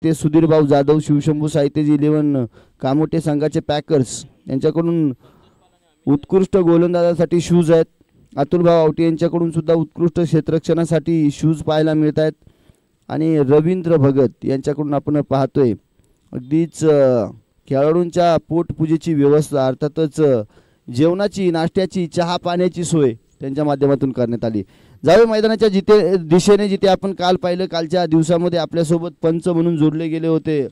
ते सुधीरभाऊ जाधव शिवशंभू साहित्यजी 11 कामोटे संघाचे पॅकर्स यांच्याकडून उत्कृष्ट गोलंदाजासाठी शूज आहेत. अतुलभाऊ आवटे यांच्याकडून सुद्धा उत्कृष्ट क्षेत्ररक्षणासाठी शूज पाहायला मिळत आहेत. आणि रवींद्र भगत यांच्याकडून आपण पाहतोय अगदीच खेळाडूंच्या पोटपूजेची व्यवस्था अर्थातच जेवणाची नाश्त्याची चहा पाण्याची सोय त्यांच्या माध्यमातून करण्यात आली. जावे मैदानाच्या दिशेने जिथे आपण काल पाहिलं कालच्या दिवसामध्ये आपल्यासोबत पंच म्हणून जोडले गेले होते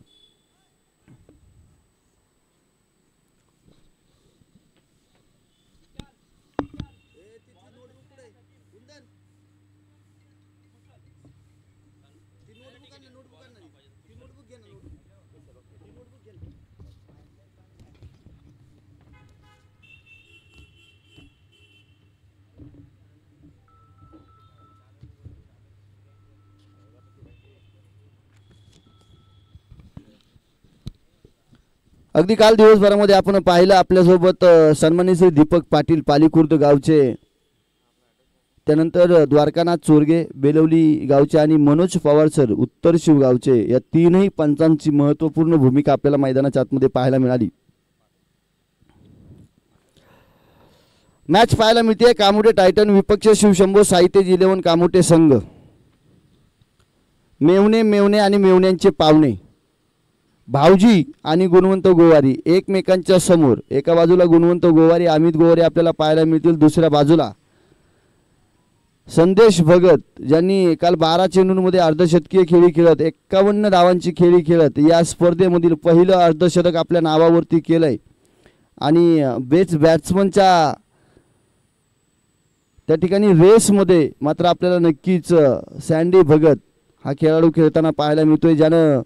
अगदी काल दिवसभरामध्ये आपण पाहिलं आपल्यासोबत सन्माननीय श्री दीपक पाटील पालीखुर्द गावचे, त्यानंतर द्वारकानाथ चोरगे बेलवली गावचे आणि मनोज पवार सर उत्तर शिव गावचे या तीनही पंचांची महत्त्वपूर्ण भूमिका आपल्याला मैदानाच्या आतमध्ये पाहायला मिळाली. मॅच पाहायला मिळते कामोटे टायटन विपक्ष शिवशंभू साहित्यजी 11 कामोटे संघ. मेवणे आणि मेवण्यांचे पावणे भाऊजी आणि गुणवंत गोवारी एकमेकांच्या समोर. एका बाजूला गुणवंत गोवारी अमित गोवारी आपल्याला पाहायला मिळतील, दुसऱ्या बाजूला संदेश भगत ज्यांनी काल 12 चेंडूंमध्ये अर्धशतकीय खेळी खेळत 51 धावांची खेळी खेळत या स्पर्धेमधील पहिलं अर्धशतक आपल्या नावावरती केलंय. आणि बेस्ट बॅट्समनच्या त्या ठिकाणी रेसमध्ये मात्र आपल्याला नक्कीच सँडी भगत हा खेळाडू खेळताना पाहायला मिळतोय, ज्यानं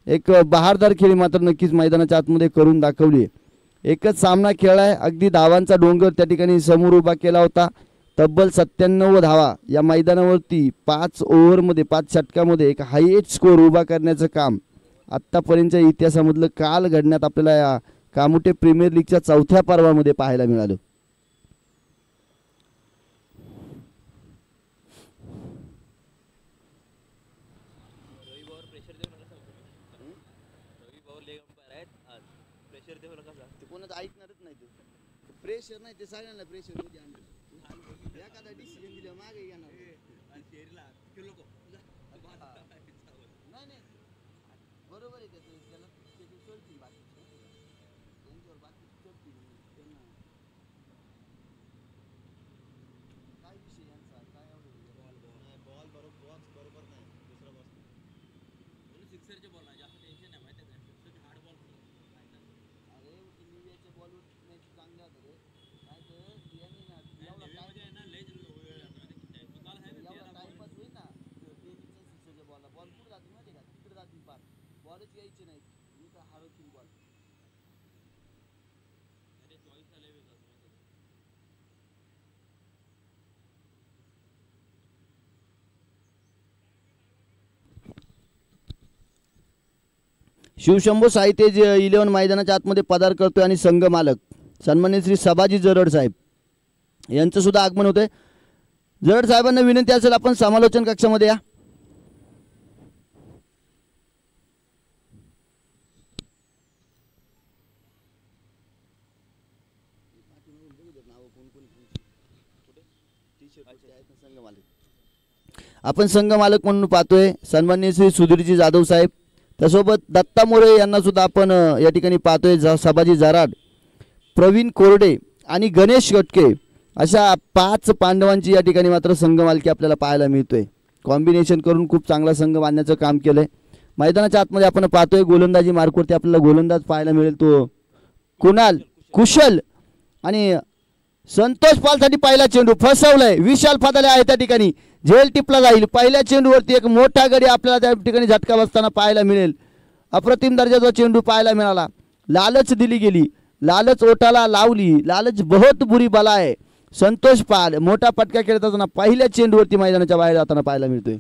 एक बहारदार खेळी मात्र नक्कीच मैदानाच्या आतमध्ये करून दाखवली. एकच सामना खेळलाय, अगदी धावांचा डोंगर त्या ठिकाणी समोर उभा केला होता. तब्बल 97 धावा या मैदानावरती 5 ओव्हरमध्ये 5 षटकामध्ये एक हायएस्ट स्कोर उभा करण्याचं काम आत्तापर्यंतच्या इतिहासामधलं काल घडण्यात आपल्याला या कामोटे प्रीमियर लीगच्या 4थ्या पर्वामध्ये पाहायला मिळालं. ऐकणारच नाही ते प्रेशर नाही ते सगळ्यांना प्रेशर मध्ये आणलं एखादा डिसिजन दिलं मागे येणार नाही बरोबर आहे त्याचं त्याला त्याची चढतील बाकी त्यांच्यावर बाकी चढतील त्यांना काय विषय यांचा काय एवढं बॉल बरोबर नाही दुसरा बॉल सिक्सरचे बॉल नाही जास्त टेन्शन नाही माहिती आहे का हार्ड बॉल अरे इंडियाचे बॉलवर मॅच चांगले होते रे काय तर यांनी ना एवढा काय ना लय एवढा टाइमपास होईल ना टेनिसच्या सिक्सरच्या बॉलला बॉल कुठे जातील माहिती का तिकडे जातील पार बॉलच यायचे नाही मी तर हरवतील बॉल अरे चॉईस आले वेगळं शिवशंभू साहित्यजी 11 मैदानाच्या आतमध्ये पदार्पण करतोय आणि संघ मालक सन्माननीय श्री सभाजी जरड साहेब यांचं सुद्धा आगमन होतंय. जरड साहेबांना विनंती असेल आपण समालोचन कक्षामध्ये या. आपण संघ मालक म्हणून पाहतोय सन्माननीय श्री सुधीरजी जाधव साहेब, त्यासोबत दत्ता मोरे यांना सुद्धा आपण या ठिकाणी पाहतोय. सभाजी जराड, प्रवीण कोरडे आणि गणेश गटके अशा 5 पांडवांची या ठिकाणी मात्र संघ मालकी आपल्याला पाहायला मिळतोय. कॉम्बिनेशन करून खूप चांगला संघ बांधण्याचं काम केलंय. मैदानाच्या आतमध्ये आपण पाहतोय गोलंदाजी मार्कवरती आपल्याला गोलंदाज पाहायला मिळेल तो कुणाल कुशल आणि संतोष पालसाठी पहिला चेंडू फसवलाय. विशाल फादाले आहे त्या ठिकाणी, झेल टिपला जाईल. पहिल्या चेंडूवरती एक मोठा गडी आपल्याला त्या ठिकाणी झटका बसताना पाहायला मिळेल. अप्रतिम दर्जाचा चेंडू पाहायला मिळाला. लालच दिली गेली, लालच ओटाला लावली, लालच बहुत बुरी बला आहे. संतोष पाल मोठा पटका खेळत असताना पहिल्या चेंडूवरती मैदानाच्या बाहेर जाताना पाहायला मिळतोय.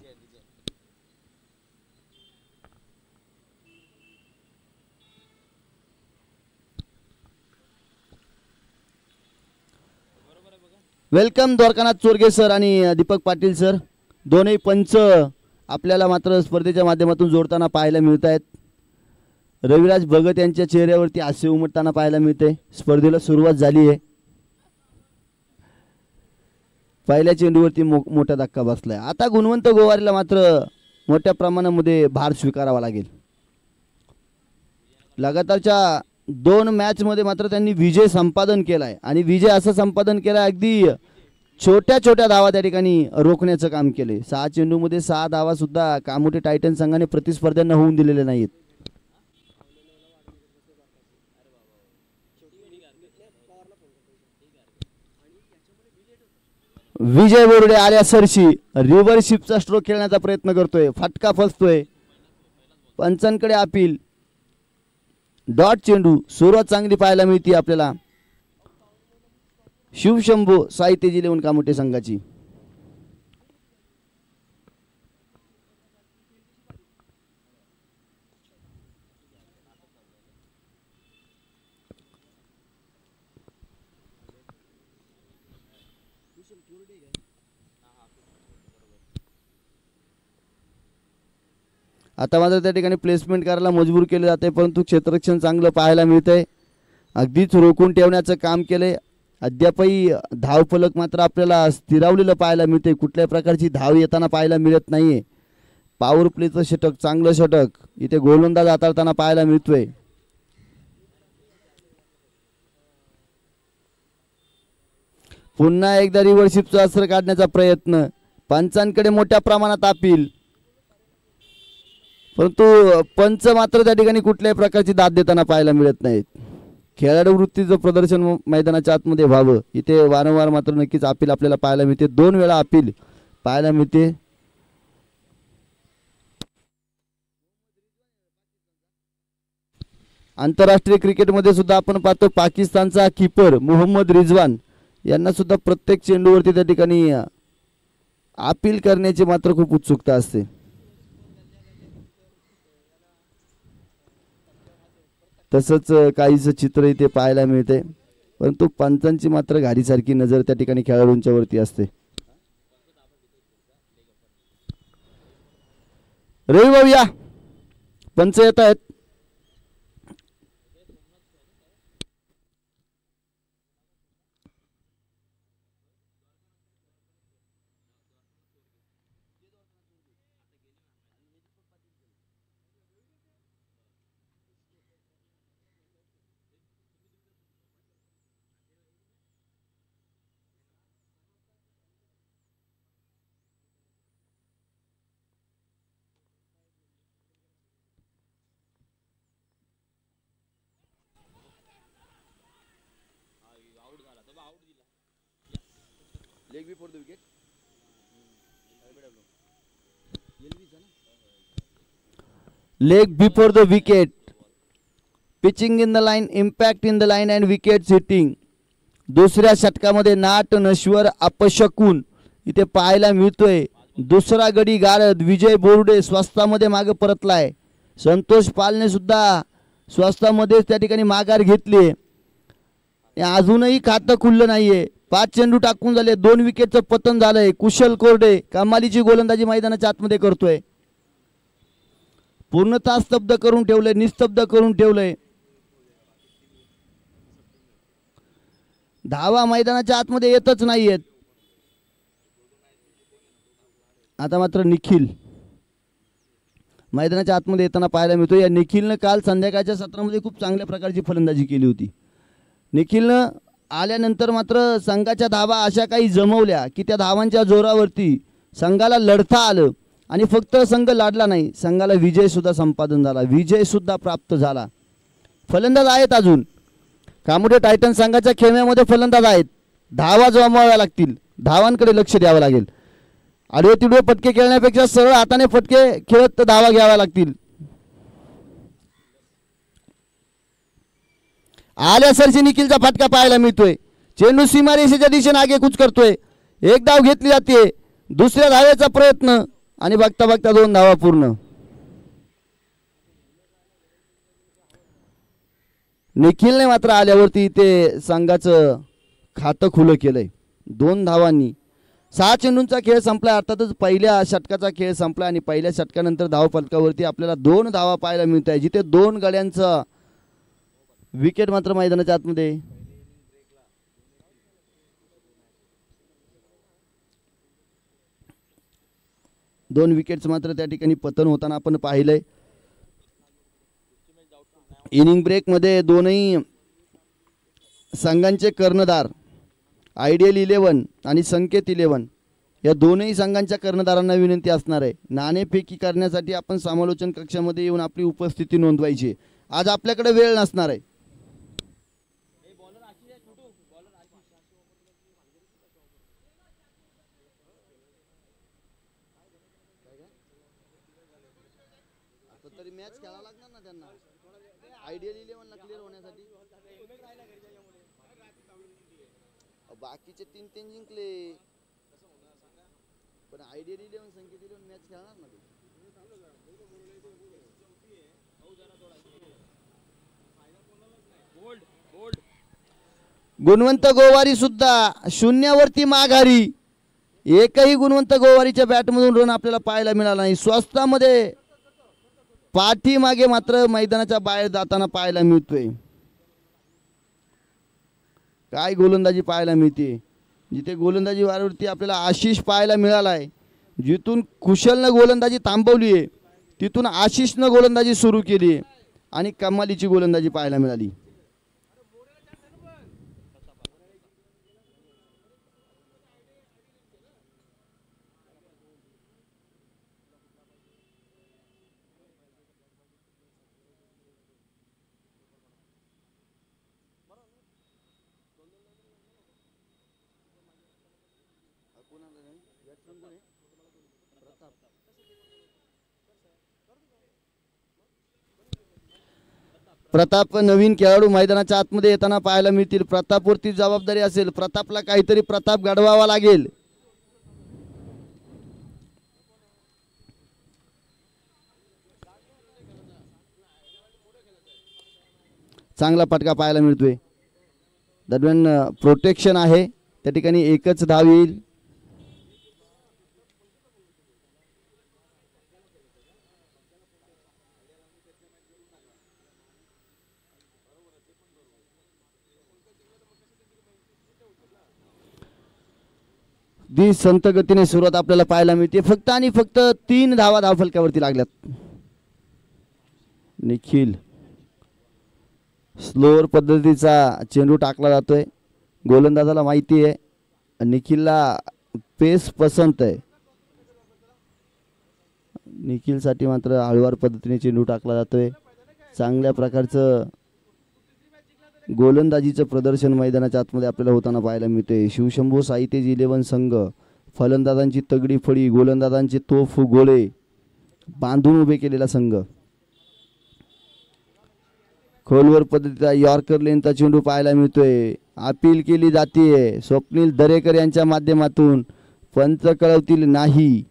वेलकम द्वारकानाथ चोरगे सर आणि दीपक पाटील सर, दोन्ही पंच आपल्याला मात्र स्पर्धेच्या माध्यमातून जोडताना पाहायला मिळत आहेत. रविराज भगत यांच्या चेहऱ्यावरती हास्य उमटताना पाहायला मिळते. स्पर्धेला सुरुवात झाली आहे. पहिल्या चेंडूवरती मोठा धक्का बसलाय. आता गुणवंत गोवारीला मात्र मोठ्या प्रमाणामध्ये भार स्वीकारावा लागेल. लगातारच्या 2 मॅचमध्ये मात्र त्यांनी विजय संपादन केलाय आणि विजय असं संपादन केलाय अगदी छोट्या छोट्या धावा त्या ठिकाणी रोखण्याचं काम केले. 6 चेंडूमध्ये 6 धावा सुद्धा कामोठे टायटन संघाने प्रतिस्पर्ध्यांना होऊन दिलेले नाहीत. विजय बोर्डे आल्या सरशी रिव्हर्शिपचा स्ट्रोक खेळण्याचा प्रयत्न करतोय. फटका फसतोय. पंचांकडे अपील. डॉट चेंडू. सुरुवात चांगली पाहायला मिळते आपल्याला शिवशंभो साई तेजी लेवून कामोठे संघाची. आता मात्र त्या ठिकाणी प्लेसमेंट करायला मजबूर केले जाते, परंतु क्षेत्ररक्षण चांगलं पाहायला मिळतंय. अगदीच रोखून ठेवण्याचं काम केलंय. अद्यापही धावफलक मात्र आपल्याला स्थिरावलेलं पाहायला मिळते. कुठल्याही प्रकारची धाव येताना पाहायला मिळत नाहीये. पॉवर प्लेचं षटक, चांगलं षटक इथे गोलंदाज हाताळताना पाहायला मिळतोय. पुन्हा एकदा रिव्हर्शिपचा अस्त्र काढण्याचा प्रयत्न. पंचांकडे मोठ्या प्रमाणात अपील, परंतु पंच मात्र त्या ठिकाणी कुठल्याही प्रकारची दाद देताना पाहायला मिळत नाहीत. खेळाडू वृत्तीचं प्रदर्शन मैदानाच्या आतमध्ये व्हावं इथे वारंवार मात्र नक्कीच अपील आपल्याला पाहायला मिळते. 2 वेळा अपील पाहायला मिळते. आंतरराष्ट्रीय क्रिकेटमध्ये सुद्धा आपण पाहतो पाकिस्तानचा कीपर मोहम्मद रिजवान यांना सुद्धा प्रत्येक चेंडूवरती त्या ठिकाणी अपील करण्याची मात्र खूप उत्सुकता असते. तसंच काहीच चित्र इथे पाहायला मिळते, परंतु पंचांची मात्र घारीसारखी नजर त्या ठिकाणी खेळाडूंच्या वरती असते. रवी भाऊ या, पंच येत आहेत. Leg before the wicket. Leg before the wicket. Pitching in the line, impact in the line and wickets hitting. दुसऱ्या षटकामध्ये नाट नश्वर अपशकून इथे पाहायला मिळतोय. दुसरा गडी गारद विजय बोर्डे स्वस्तामध्ये मागे परतलाय. संतोष पालने सुद्धा स्वस्तामध्ये त्या ठिकाणी माघार घेतली. अजूनही खातं खुललं नाहीये. 5 चेंडू टाकून झाले. 2 विकेटचं पतन झालंय. कुशल कोरडे कमालीची गोलंदाजी मैदानाच्या आतमध्ये करतोय. पूर्णतः स्तब्ध करून ठेवलंय, निस्तब्ध करून ठेवलंय. धावा मैदानाच्या आतमध्ये येतच नाहीयेत. आता मात्र निखिल मैदानाच्या आतमध्ये येताना पाहायला मिळतो. या निखिलनं काल संध्याकाळच्या सत्रामध्ये खूप चांगल्या प्रकारची फलंदाजी केली होती. निखिलनं आल्यानंतर मात्र संघाच्या धावा अशा काही जमवल्या की त्या धावांच्या जोरावरती संघाला लढता आलं आणि फक्त संघ लाडला नाही, संघाला विजय सुद्धा संपादन झाला, विजय सुद्धा प्राप्त झाला. फलंदाज आहेत अजून कामोठे टायटन संघाच्या खेळण्यामध्ये फलंदाज आहेत. धावा जमवाव्या लागतील, धावांकडे लक्ष द्यावं लागेल. आडवे तिडवे फटके खेळण्यापेक्षा सरळ हाताने फटके खेळत धावा घ्याव्या लागतील. आल्या सरशी निखिलचा फटका पाहायला मिळतोय. चेंडू सीमारेषेच्या दिशेने आगे कूच करतोय. 1 धाव घेतली जाते. दुसऱ्या धावेचा प्रयत्न आणि बघता बघता 2 धावा पूर्ण. निखिलने मात्र आल्यावरती ते संघाचं खातं खुलं केलंय. 2 धावांनी 6 चेंडूंचा खेळ संपला. अर्थातच पहिल्या षटकाचा खेळ संपला आणि पहिल्या षटकानंतर धावफलकावरती आपल्याला 2 धावा पाहायला मिळत आहे, जिथे 2 गड्यांचा विकेट मात्र मैदानाच्या आतमध्ये. दोन विकेट्स मात्र त्या ठिकाणी पतन होताना आपण पाहिलंय. इनिंग ब्रेक मध्ये दोनही संघांचे कर्णधार आयडियल 11 आणि संकेत 11 या दोनही संघांच्या कर्णधारांना विनंती असणार आहे, नाणेफेकी करण्यासाठी आपण समालोचन कक्षामध्ये येऊन आपली उपस्थिती नोंदवायची. आज आपल्याकडे वेळ नसणार आहे. तरी मॅच खेळायला लागणार ना त्यांना, आयडियल 11 ला क्लिअर होण्यासाठी. बाकीचे 3 जिंकले, पण आयडियल 11 संकेत 11 मॅच खेळणार ना. गुणवंत गोवारी सुद्धा शून्यावरती माघारी. एकही गुणवंत गोवारीच्या बॅटमधून रन आपल्याला पाहायला मिळाला नाही. स्वस्तामध्ये पाठीमागे मात्र मैदानाच्या बाहेर जाताना पाहायला मिळतोय. काय गोलंदाजी पाहायला मिळते. जिथे गोलंदाजी वारवरती आपल्याला आशिष पाहायला मिळाला आहे, जिथून कुशलनं गोलंदाजी थांबवली आहे तिथून आशिषनं गोलंदाजी सुरू केली आहे आणि कमालीची गोलंदाजी पाहायला मिळाली. प्रताप नवीन खेळाडू मैदानाच्या आतमध्ये येताना पाहायला मिळतील. प्रतापवरती जबाबदारी असेल, प्रतापला काहीतरी प्रताप घडवावा लागेल. चांगला फटका पाहायला मिळतोय. दरम्यान प्रोटेक्शन आहे, त्या ठिकाणी एकच धाव येईल. दी संत गतीने सुरुवात आपल्याला पाहायला मिळते. फक्त आणि फक्त 3 धावा धावफलकावरती लागल्यात. निखिल स्लोअर पद्धतीचा चेंडू टाकला जातोय. गोलंदाजाला माहिती आहे निखिलला पेस पसंत आहे. निखिलसाठी मात्र हळूवार पद्धतीने चेंडू टाकला जातोय. चांगल्या प्रकारचं गोलंदाजीचं प्रदर्शन मैदानाच्या आतमध्ये आपल्याला होताना पाहायला मिळते. शिवशंभू साईतेज 11 संघ फलंदाजांची तगडी फळी, गोलंदाजांचे तोफ गोळे बांधून उभे केलेला संघ. खोलवर पद्धतीचा यॉर्कर लेनचा चेंडू पाहायला मिळतोय. अपील केली जाते स्वप्नील दरेकर यांच्या माध्यमातून, पंच कळवतील नाही.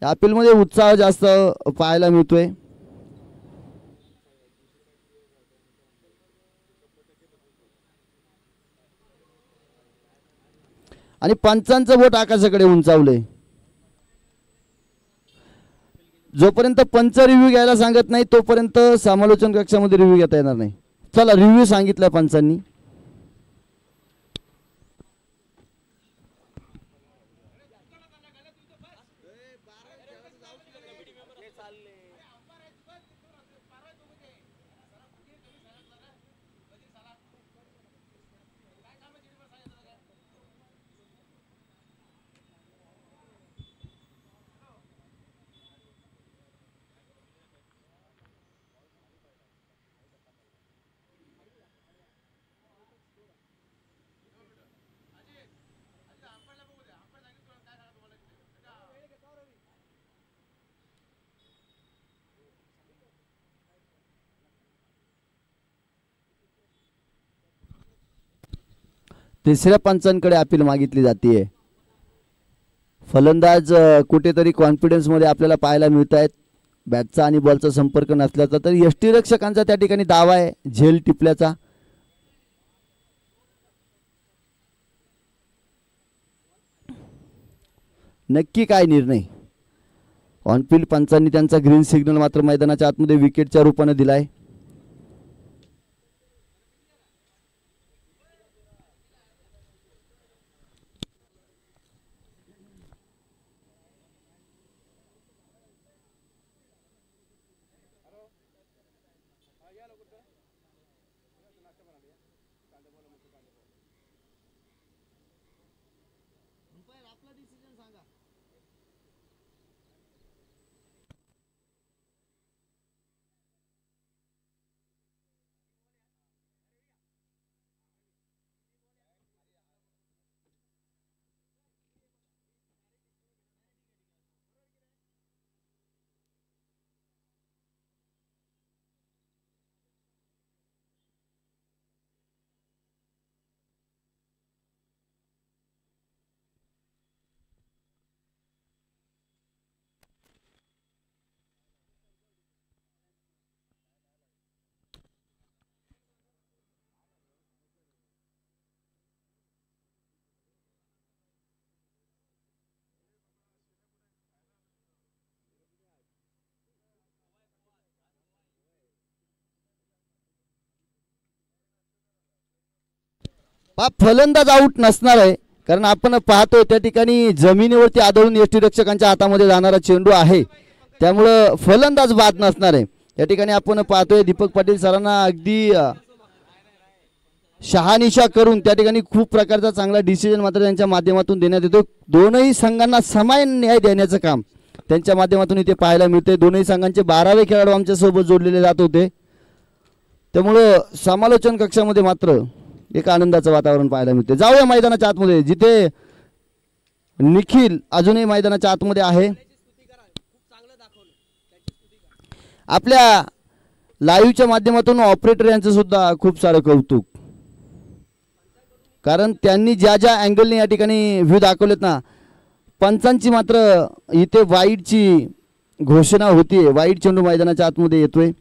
अपील मध्ये उत्साह जास्त पाहायला मिळतोय. आणि पंचांचं बोट आकाशाकडे उंचावलंय. जोपर्यंत पंच रिव्ह्यू घ्यायला सांगत नाही तोपर्यंत समालोचन कक्षामध्ये रिव्ह्यू घेता येणार नाही. चला रिव्ह्यू सांगितलाय पंचांनी. तिसऱ्या पंचांकडे अपील मागितली जाते. फलंदाज कुठेतरी कॉन्फिडन्स मध्ये आपल्याला पाहायला मिळत आहेत. बॅटचा आणि बॉलचा संपर्क नसल्याचा, तर यष्टीरक्षकांचा त्या ठिकाणी दावा आहे झेल टिपल्याचा. नक्की काय निर्णय. ऑनफिल्ड पंचांनी त्यांचा ग्रीन सिग्नल मात्र मैदानाच्या आतमध्ये विकेटच्या रूपाने दिलाय. फलंदाज आऊट नसणार आहे, कारण आपण पाहतोय त्या ठिकाणी जमिनीवरती आदळून यष्टीरक्षकांच्या हातामध्ये जाणारा चेंडू आहे, त्यामुळं फलंदाज बाद नसणार आहे. या ठिकाणी आपण पाहतोय दीपक पाटील सरांना अगदी शहानिशा करून त्या ठिकाणी खूप प्रकारचा चांगला डिसिजन मात्र त्यांच्या माध्यमातून देण्यात येतो. दोनही संघांना समान न्याय देण्याचं काम त्यांच्या माध्यमातून इथे पाहायला मिळते. दोनही संघांचे 12वे खेळाडू आमच्या सोबत जोडलेले जात होते, त्यामुळं समालोचन कक्षामध्ये मात्र एक आनंदाचं वातावरण पाहायला मिळते. जाऊया मैदानाच्या आतमध्ये, जिथे निखिल अजूनही मैदानाच्या आतमध्ये आहे. आपल्या लाईव्हच्या माध्यमातून ऑपरेटर यांचं सुद्धा खूप सारं कौतुक, कारण त्यांनी ज्या ज्या अँगलने या ठिकाणी व्ह्यू दाखवलेत ना, पंचांची मात्र इथे वाईडची घोषणा होती. वाईड चेंडू मैदानाच्या आतमध्ये येतोय.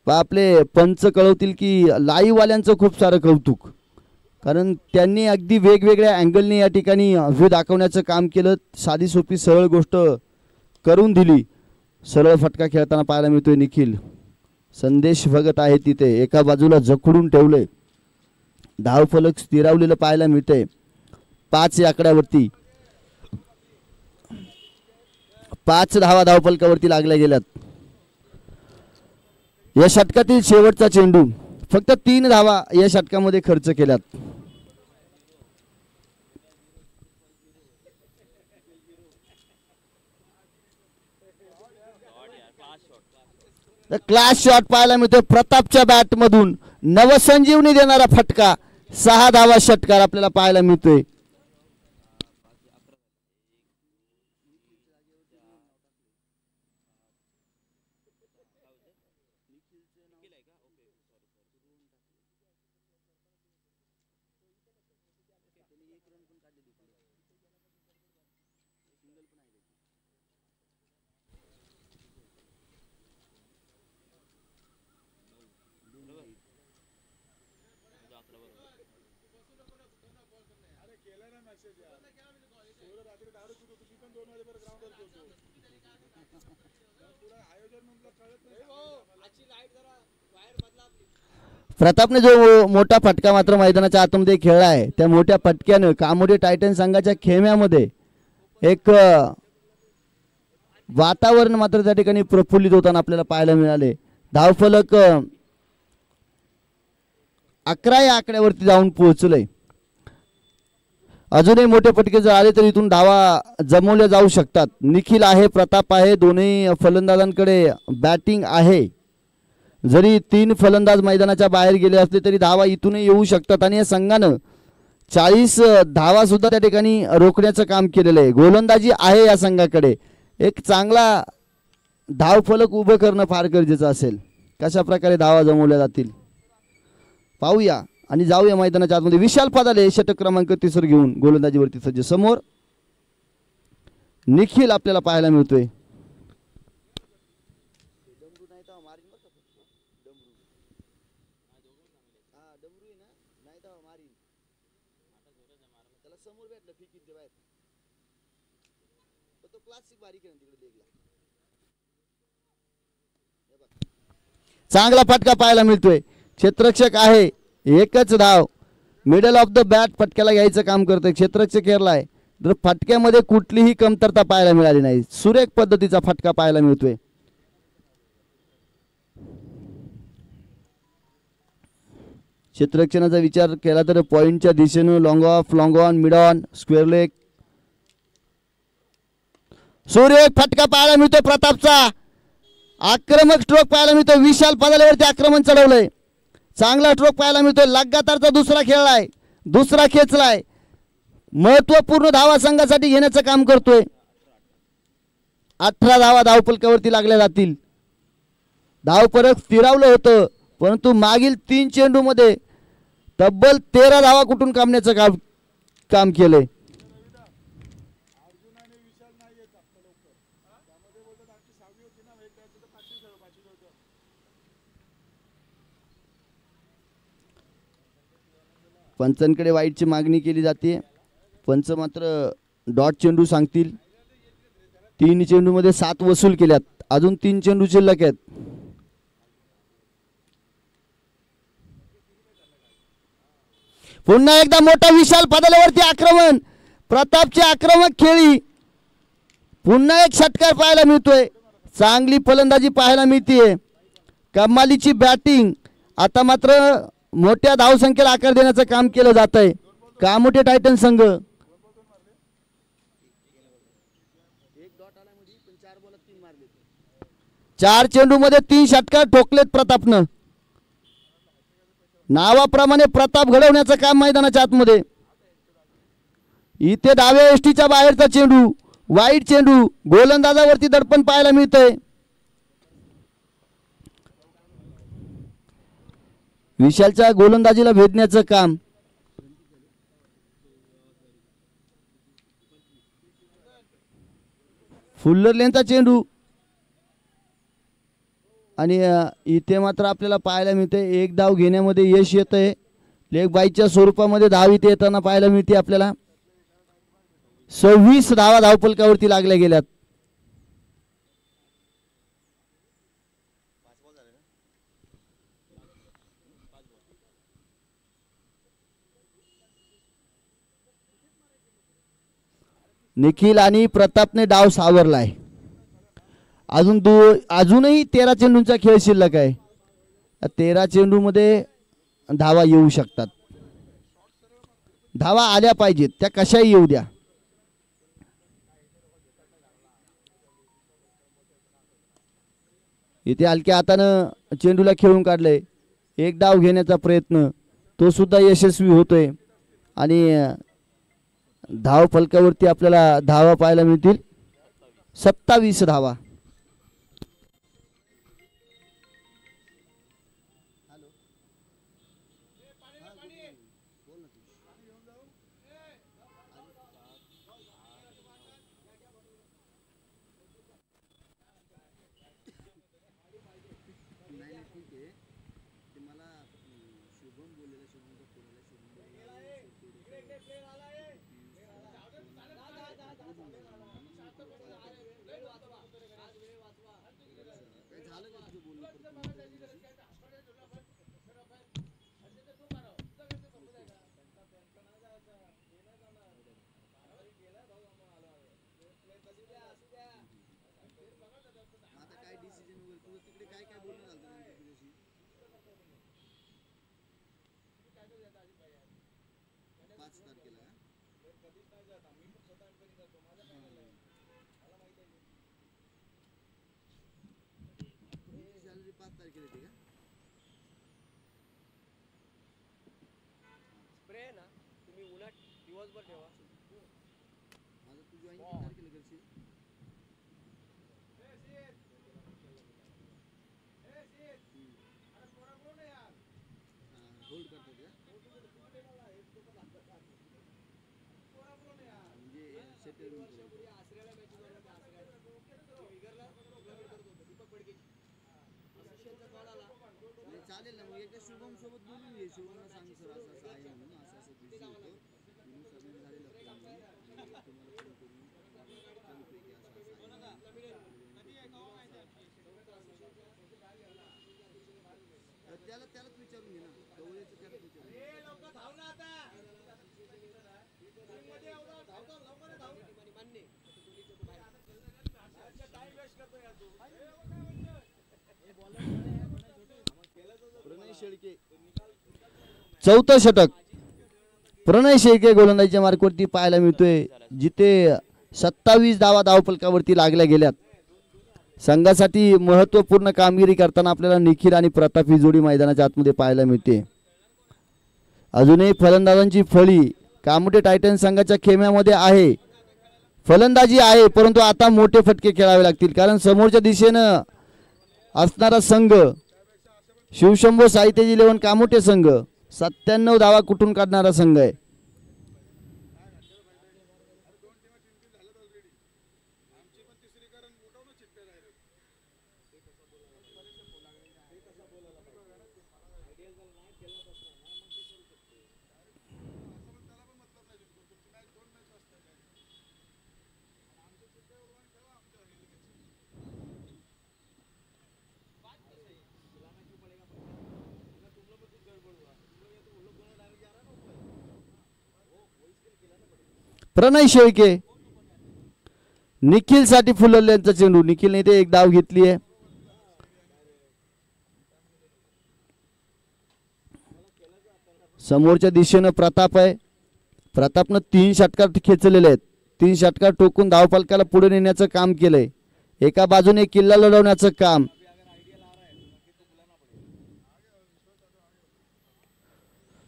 आपले पंच कळवतील की लाईव्ह वाल्यांचं खूप सारं कौतुक, कारण त्यांनी अगदी वेगवेगळ्या अँगलने या ठिकाणी व्ह्यू दाखवण्याचं काम केलं. साधी सोपी सरळ गोष्ट करून दिली. सरळ फटका खेळताना पाहायला मिळतोय निखिल. संदेश भगत आहे तिथे, एका बाजूला जखडून ठेवले. धावफलक स्थिरावलेलं पाहायला मिळतंय 5 या आकड्यावरती. 5 धावा धावफलकावरती लागल्या गेल्यात. या षटकातील शेवटचा चेंडू, फक्त 3 धावा या षटकामध्ये खर्च केल्यात. क्लास शॉट पाहायला मिळतोय प्रतापच्या बॅट मधून. नवसंजीवनी देणारा फटका, 6 धावा षटकार आपल्याला पाहायला मिळतोय. प्रतापने जो मोठा फटका मात्र मैदानाच्या आतमध्ये खेळला आहे, त्या मोठ्या फटक्यानं कामोडी टायटन संघाच्या खेम्यामध्ये एक वातावरण मात्र त्या ठिकाणी प्रफुल्लित होताना आपल्याला पाहायला मिळाले. धावफलक 11 या आकड्यावरती जाऊन पोहोचले. अजूनही मोठे फटके जर आले तर इथून धावा जमवल्या जाऊ शकतात. निखिल आहे, प्रताप आहे, दोन्ही फलंदाजांकडे बॅटिंग आहे. जरी 3 फलंदाज मैदानाच्या बाहेर गेले असले तरी धावा इथूनही येऊ शकतात आणि या संघानं 40 धावा सुद्धा त्या ठिकाणी रोखण्याचं काम केलेलं आहे. गोलंदाजी आहे या संघाकडे. एक चांगला धावफलक उभं करणं फार गरजेचं असेल. कशा प्रकारे धावा जमवल्या जातील पाहूया आणि जाऊया मैदानाच्या आतमध्ये. विशाल पदाले षटक क्रमांक 3 घेऊन गोलंदाजीवरती सज्ज. समोर निखिल आपल्याला पाहायला मिळतोय. चांगला फटका पाहायला मिळतोय. क्षेत्ररक्षक आहे, एकच धाव. मिडल ऑफ द बॅट फटक्याला घ्यायचं काम करतोय क्षेत्ररक्षक केरलाय. तर फटक्यामध्ये कुठलीही कमतरता पाहायला मिळाली नाही. सुरेख पद्धतीचा फटका पाहायला मिळतोय. क्षेत्ररक्षणाचा विचार केला तर पॉइंटच्या दिशेने long of, long on, mid on, square leg. सुरेख फटका पाहायला मिळतोय प्रतापचा. आक्रमक स्ट्रोक पाहायला मिळतोय. विशाल पदालेवरती आक्रमण चढवलंय. चांगला स्ट्रोक पाहायला मिळतोय. लगातारचा दुसरा खेळलाय, दुसरा खेचलाय. महत्वपूर्ण धावा संघासाठी घेण्याचं काम करतोय. 18 धावा धावफलकावरती लागल्या जातील. धावफरक स्थिरावलं होतं, परंतु मागील 3 चेंडूमध्ये तब्बल 13 धावा कुठून काढण्याचं काम केलंय. पंचांकडे वाईटची मागणी केली जाते. पंच मात्र डॉट चेंडू सांगतील. 3 चेंडूमध्ये 7 वसूल केल्यात. अजून 3 चेंडू शिल्लक आहेत. पुन्हा एकदा मोठा विशाल पदालावरती आक्रमण. प्रतापची आक्रमक खेळी. पुन्हा एक षटकार पाहायला मिळतोय. चांगली फलंदाजी पाहायला मिळते. कमालीची बॅटिंग. आता मात्र मोठ्या धावसंख्येला आकार देण्याचं काम केलं जात आहे कामोठे टायटन संघ. 4 चेंडूमध्ये 3 षटकार ठोकलेत प्रतापनं. नावाप्रमाणे प्रताप घडवण्याचं काम मैदानाच्या आतमध्ये. इथे डाव्या एसटीच्या बाहेरचा चेंडू, वाईट चेंडू. गोलंदाजावरती दडपण पाहायला मिळतंय. विशालच्या गोलंदाजीला भेदण्याचं काम. फुल्लर लेनचा चेंडू आणि इथे मात्र आपल्याला पाहायला मिळते एक धाव घेण्यामध्ये यश येतंय. लेग बाईच्या स्वरूपामध्ये धाव इथे येताना पाहायला मिळते आपल्याला. 26 धावा धावफलकावरती लागल्या गेल्यात. निखिल आणि प्रतापने डाव सावरलाय. अजूनही 13 चेंडूंचा खेळ शिल्लक आहे. 13 चेंडूमध्ये धावा येऊ शकतात. धावा आल्या पाहिजेत, त्या कशाही येऊ द्या. इथे हलक्या हातानं चेंडूला खेळून काढलंय. एक डाव घेण्याचा प्रयत्न तो सुद्धा यशस्वी होतोय आणि धाव फलकावरती आपल्याला धावा पाहायला मिळतील. 27 धावा. चालेल ना, मग एकदा शुभम सोबत बोलून घे. शुभमला सांग सर असं असं आहे म्हणून, असं असं बिझी होतो म्हणून सबमिट झालेलं फोन आणि तुम्हाला फोन करून सांगतोय की असं असं आहे. त्यालाच विचारून घे ना, गवळीचं त्यालाच विचारून घे. प्रणय शेळके चौथं षटक प्रणय शेळके गोलंदाजीच्या मार्कवरती पाहायला मिळतोय, जिथे 27 धावा धावफलकावरती लागल्या गेल्यात. संघासाठी महत्त्वपूर्ण कामगिरी करताना आपल्याला निखिल आणि प्रताप ही जोडी मैदानाच्या आतमध्ये पाहायला मिळते. अजूनही फलंदाजांची फळी कामोठे टायटन्स संघाच्या खेम्यामध्ये आहे. फलंदाजी आहे, परंतु आता मोठे फटके खेळावे लागतील, कारण समोरच्या दिशेनं असणारा संघ शिवशंभो साहित्याची 11 कामोठे संघ 97 धावा कुठून काढणारा संघ आहे. प्रणय शेळके निखिल साठी फुलवल्यांचा चेंडू, निखिलने ते एक धाव घेतली आहे. समोरच्या दिशेनं प्रताप आहे. प्रतापनं 3 षटकार खेचलेले आहेत. 3 षटकार टोकून धावफलकाला पुढे नेण्याचं काम केलंय. एका बाजूने किल्ला लढवण्याचं काम.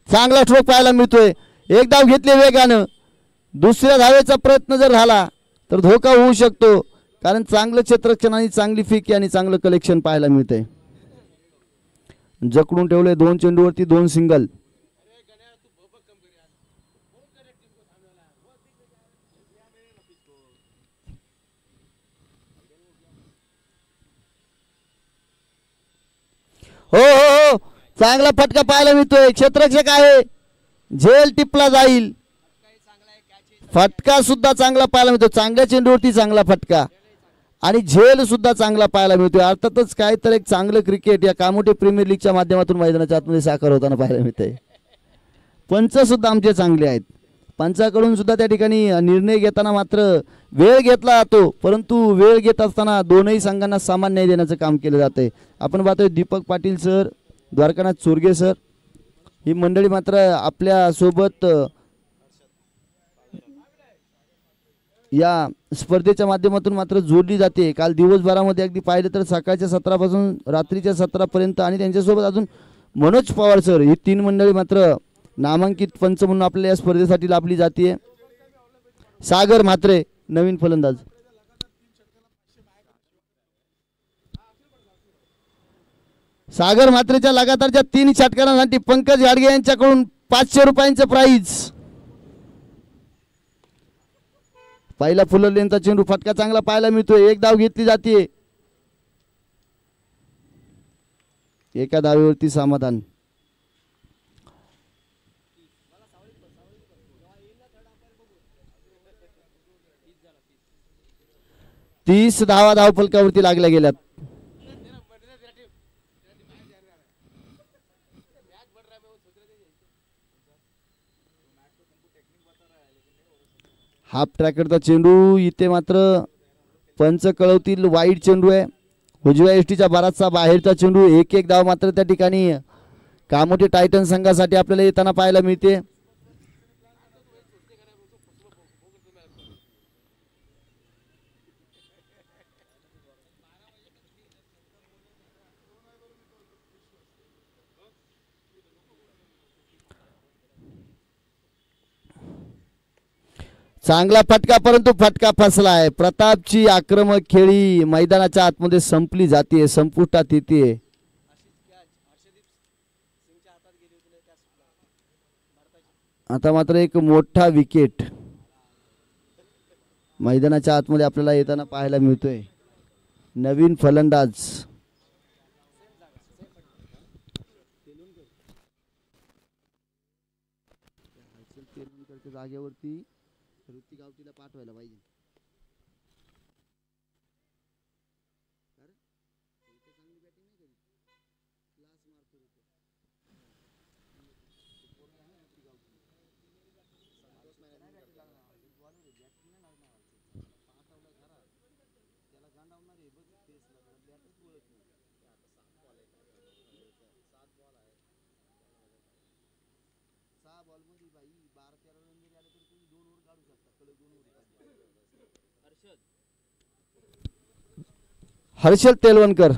चांगला स्ट्रोक पाहायला मिळतोय. एक धाव घेतली वेगानं. दुसऱ्या धावेचा प्रयत्न जर झाला तर धोका होऊ शकतो, कारण चांगलं क्षेत्ररक्षण आणि चांगली फिकी आणि चांगलं कलेक्शन पाहायला मिळतंय. जकडून ठेवले 2 चेंडूवरती 2 सिंगल. हो हो हो, चांगला फटका पाहायला मिळतोय. क्षेत्ररक्षक आहे, झेल टिपला जाईल. फटका सुद्धा चांगला पाहायला मिळतो. चांगल्या चेंडूवरती चांगला फटका आणि झेल सुद्धा चांगला पाहायला मिळतोय. अर्थातच काय तर एक चांगलं क्रिकेट या कामोठे प्रीमियर लीगच्या माध्यमातून मैदानाच्या आतमध्ये साकार होताना पाहायला मिळतंय. पंच सुद्धा आमचे चांगले आहेत. पंचाकडून सुद्धा त्या ठिकाणी निर्णय घेताना मात्र वेळ घेतला जातो, परंतु वेळ घेत असताना दोनही संघांना समान न्याय देण्याचं काम केलं जातंय. आपण पाहतोय दीपक पाटील सर, द्वारकानाथ चोरगे सर, ही मंडळी मात्र आपल्या सोबत या स्पर्धेच्या माध्यमातून मात्र जोडली जाते. काल दिवसभरामध्ये अगदी पाहिलं तर सकाळच्या 17 पासून रात्रीच्या 17 पर्यंत आणि त्यांच्यासोबत अजून मनोज पवार सर, ही 3 मंडळी मात्र नामांकित पंच म्हणून आपल्या या स्पर्धेसाठी लाभली जाते. सागर म्हात्रे नवीन फलंदाज. सागर म्हात्रेच्या लगातारच्या 3 षटकारांसाठी पंकज गाडगे यांच्याकडून 500 रुपयांचं प्राइज. पहिला फुलवलेंचा चेंडू, फटका चांगला पाहायला मिळतोय. एक धाव घेतली जाते. एका धावेवरती समाधान. 30 धावा धावफलकावरती लागल्या गेल्यात. हाफ ट्रॅकरचा चेंडू, इथे मात्र पंच कळवतील वाईड चेंडू आहे. उजव्या एसटीच्या बराचसा बाहेरचा चेंडू. एक धाव मात्र त्या ठिकाणी कामोठे टायटन संघासाठी आपल्याला येताना पाहायला मिळते. चांगला फटका, परंतु फटका फसला आहे. प्रतापची आक्रमक खेळी मैदानाच्या आतमध्ये संपली जाते, संपुष्टात येते. आता मात्र एक मोठा विकेट. मैदानाच्या आतमध्ये आपल्याला येताना पाहायला मिळतोय नवीन फलंदाज जागेवरती ऋतिक आवटीला पाठवायला पाहिजे. हर्षल तेलवणकर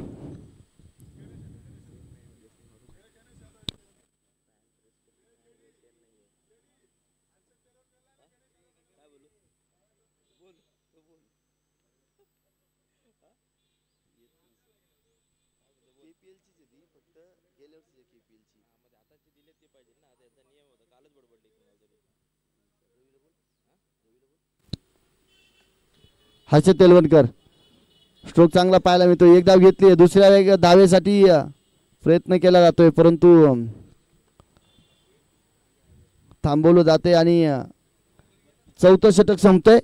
हर्षल तेलवणकर स्ट्रोक चांगला पाहायला मिळतो. एक धाव घेतली, दुसऱ्या धावेसाठी प्रयत्न केला जातोय परंतु थांबवलं जाते आणि चौथं षटक संपतंय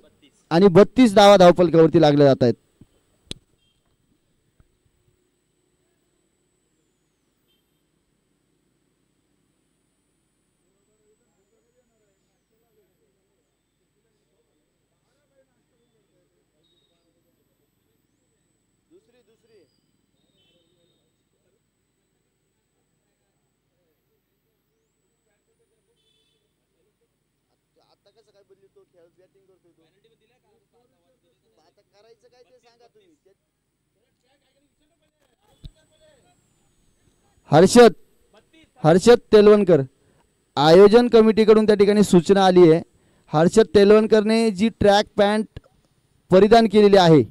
आणि 32 धावा धावफलकावरती लागल्या जात आहेत. हर्षद तेलवणकर आयोजन कमिटीकडून त्या ठिकाणी सूचना आली आहे. हर्षद तेलवणकरने जी ट्रॅक पॅन्ट परिधान केलेली आहे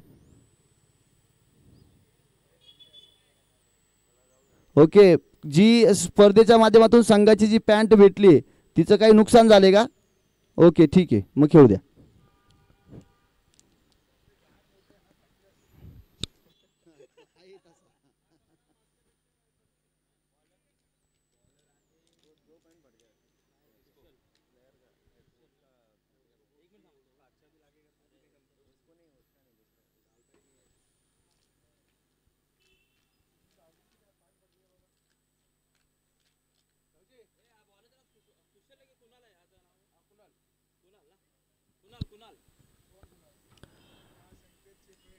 ओके, जी स्पर्धेच्या माध्यमातून संघाची जी पॅन्ट भेटली तिचं काही नुकसान झाले का? ओके ठीक आहे, मग खेळू द्या.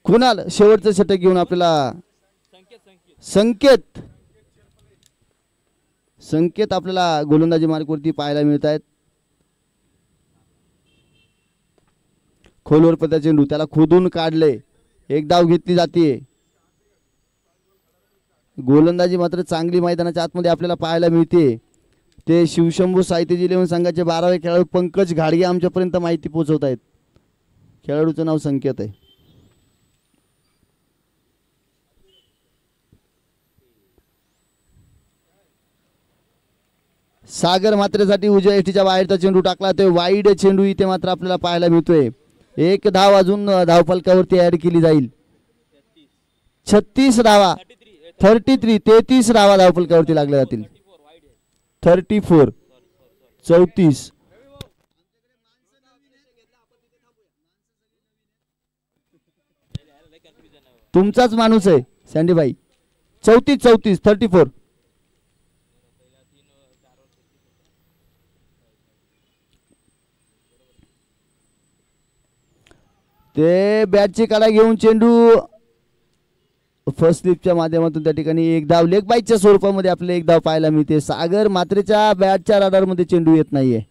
कुणाल शेवटचं षटक घेऊन आपल्याला संकेत आपल्याला गोलंदाजी मार्गावरती पाहायला मिळत आहेत. खोलवर पत्ता चेंडू त्याला खोदून काढले, एक धाव घेतली जाते. गोलंदाजी मात्र चांगली मैदानाच्या आतमध्ये आपल्याला पाहायला मिळते. ते शिवशंभू साहित्य इलेव्हन संघाचे 12वे खेळाडू पंकज घाडगे आमच्यापर्यंत माहिती पोहोचवत आहेत. खेळाडूचं नाव संकेत आहे. सागर मात्रेसाठी उजव्या एष्टीच्या बाहेरचा चेंडू टाकला, ते वाईड चेंडू इथे मात्र आपल्याला पाहायला मिळतोय. एक धाव अजून धावफलकावरती ऍड केली जाईल. 36 धावा 33 धावा धावफलकावरती लागल्या जातील. 34 तुमचाच माणूस आहे सँडीबाई. 34 ते बॅटची काढा घेऊन चेंडू फर्स्ट स्लिपच्या माध्यमातून त्या ठिकाणी एक धाव लेग बाईच्या स्वरूपामध्ये आपल्याला एक धाव पाहायला मिळते. सागर मात्रेच्या बॅटच्या राडार मध्ये चेंडू येत नाहीये.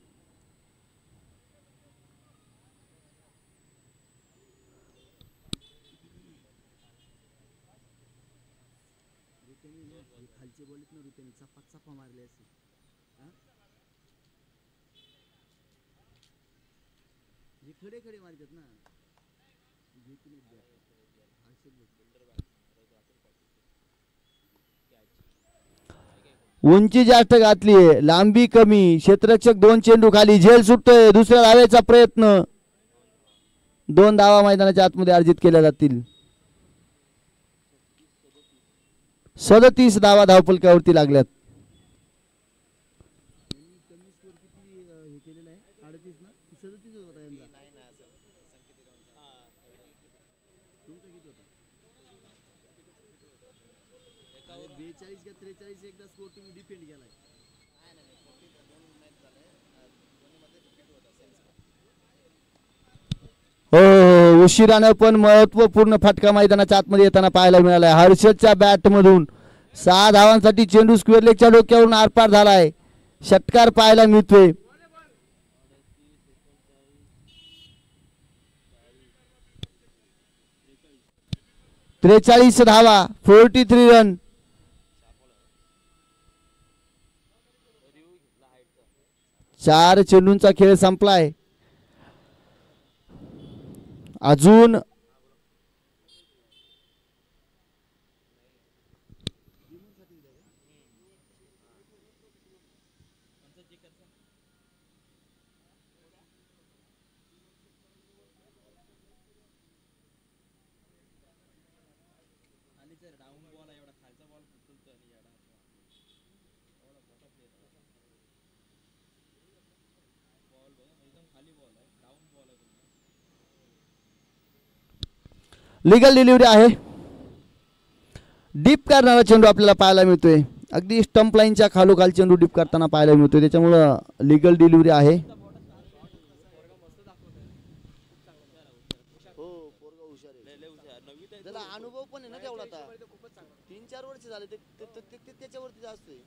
उंची जास्त घातली, लांबी कमी, क्षेत्ररक्षक 2 चेंडू खाली, झेल सुटतोय. दुसऱ्या धावेचा प्रयत्न 2 धावा मैदानाच्या आतमध्ये अर्जित केल्या जातील. 37 धावा धावफलकावरती लागल्यात. हो, उशिरानं पण महत्वपूर्ण फटका मैदानाच्या आतमध्ये येताना पाहायला मिळालाय. हर्षदच्या बॅट मधून 6 धावांसाठी चेंडू स्क्वेअर लेगच्या डोक्यावरून आरपार झालाय. षटकार पाहायला मिळतोय. 43 धावा, 43 रन. चार चेंडूंचा खेळ संपलाय. अजून लीगल डिलिव्हरी आहे. डीप करणारा चेंडू आपल्याला पाहायला मिळतोय. अगदी स्टंप लाईनच्या खालोखाल चेंडू डीप करताना पाहायला मिळतोय. त्याच्यामुळं लीगल डिलिव्हरी आहे. अनुभव पण आहे ना तेवढा. आता 3-4 वर्ष झाले त्याच्यावरती जास्त आहे.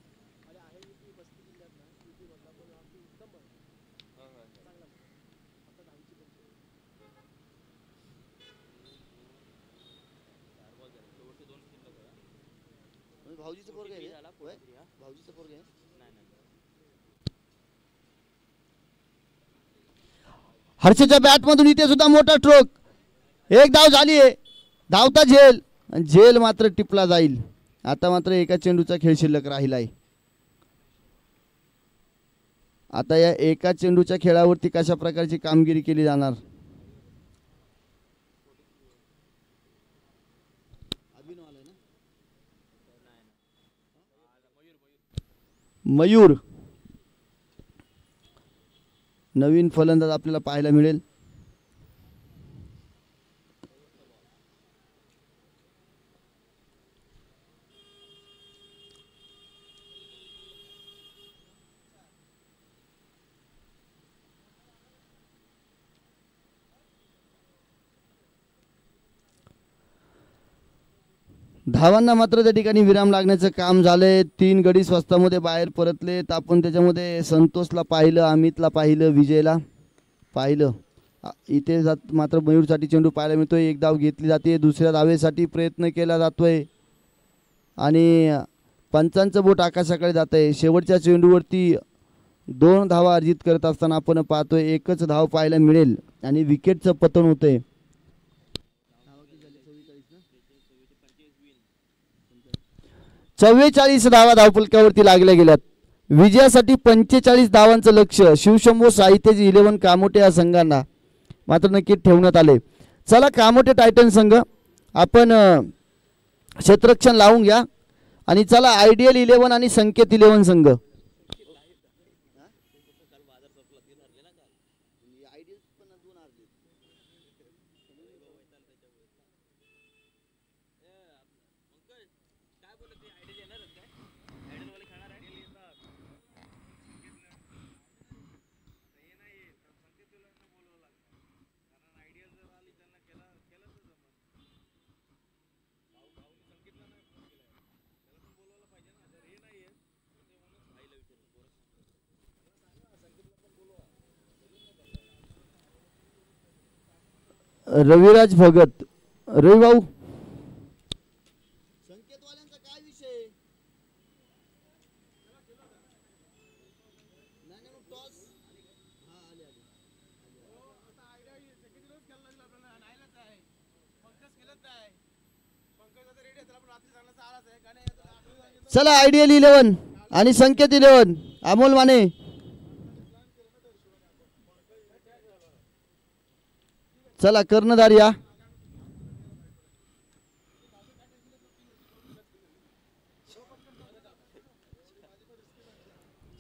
भाऊजीचं पोरग आहे. भाऊजीचं पोरग आहे. हर्षच्या बॅट मधून इथे सुद्धा मोठा स्ट्रोक. एक धाव झाली आहे. धावता झेल, झेल मात्र टिपला जाईल. आता मात्र एका चेंडूचा खेळ शिल्लक राहिलाय. आता या एका चेंडूच्या खेळावरती कशा प्रकारची कामगिरी केली जाणार. मयूर नवीन फलंदाज आपल्याला पाहायला मिळेल. धावांना मात्र त्या ठिकाणी विराम लागण्याचं काम झालंय. 3 गडी स्वस्तामध्ये बाहेर परतलेत. आपण त्याच्यामध्ये संतोषला पाहिलं, अमितला पाहिलं, विजयला पाहिलं. इथे मात्र मयूरसाठी चेंडू पाहायला मिळतोय. एक धाव घेतली जाते. दुसऱ्या धावेसाठी प्रयत्न केला जातोय आणि पंचांचं बोट आकाशाकडे जात आहे. शेवटच्या चेंडूवरती 2 धावा अर्जित करत असताना आपण पाहतोय एकच धाव पाहायला मिळेल आणि विकेटचं पतन होतंय. 44 धावा धावफलकावरती लागल्या गेल्यात. विजयासाठी 45 धावांचं लक्ष शिवशंभो साहित्यजी 11 कामोटे या संघांना मात्र नक्की ठेवण्यात आले. चला कामोटे टायटन संघ आपण क्षेत्ररक्षण लावून घ्या आणि चला आयडियल 11 आणि संकेत 11 संघ रविराज भगत. रवी भाऊ संकेतवाल्यांचा काय विषय. चला आयडियल 11 आणि संकेत 11 अमोल माने. चला कर्णधार या.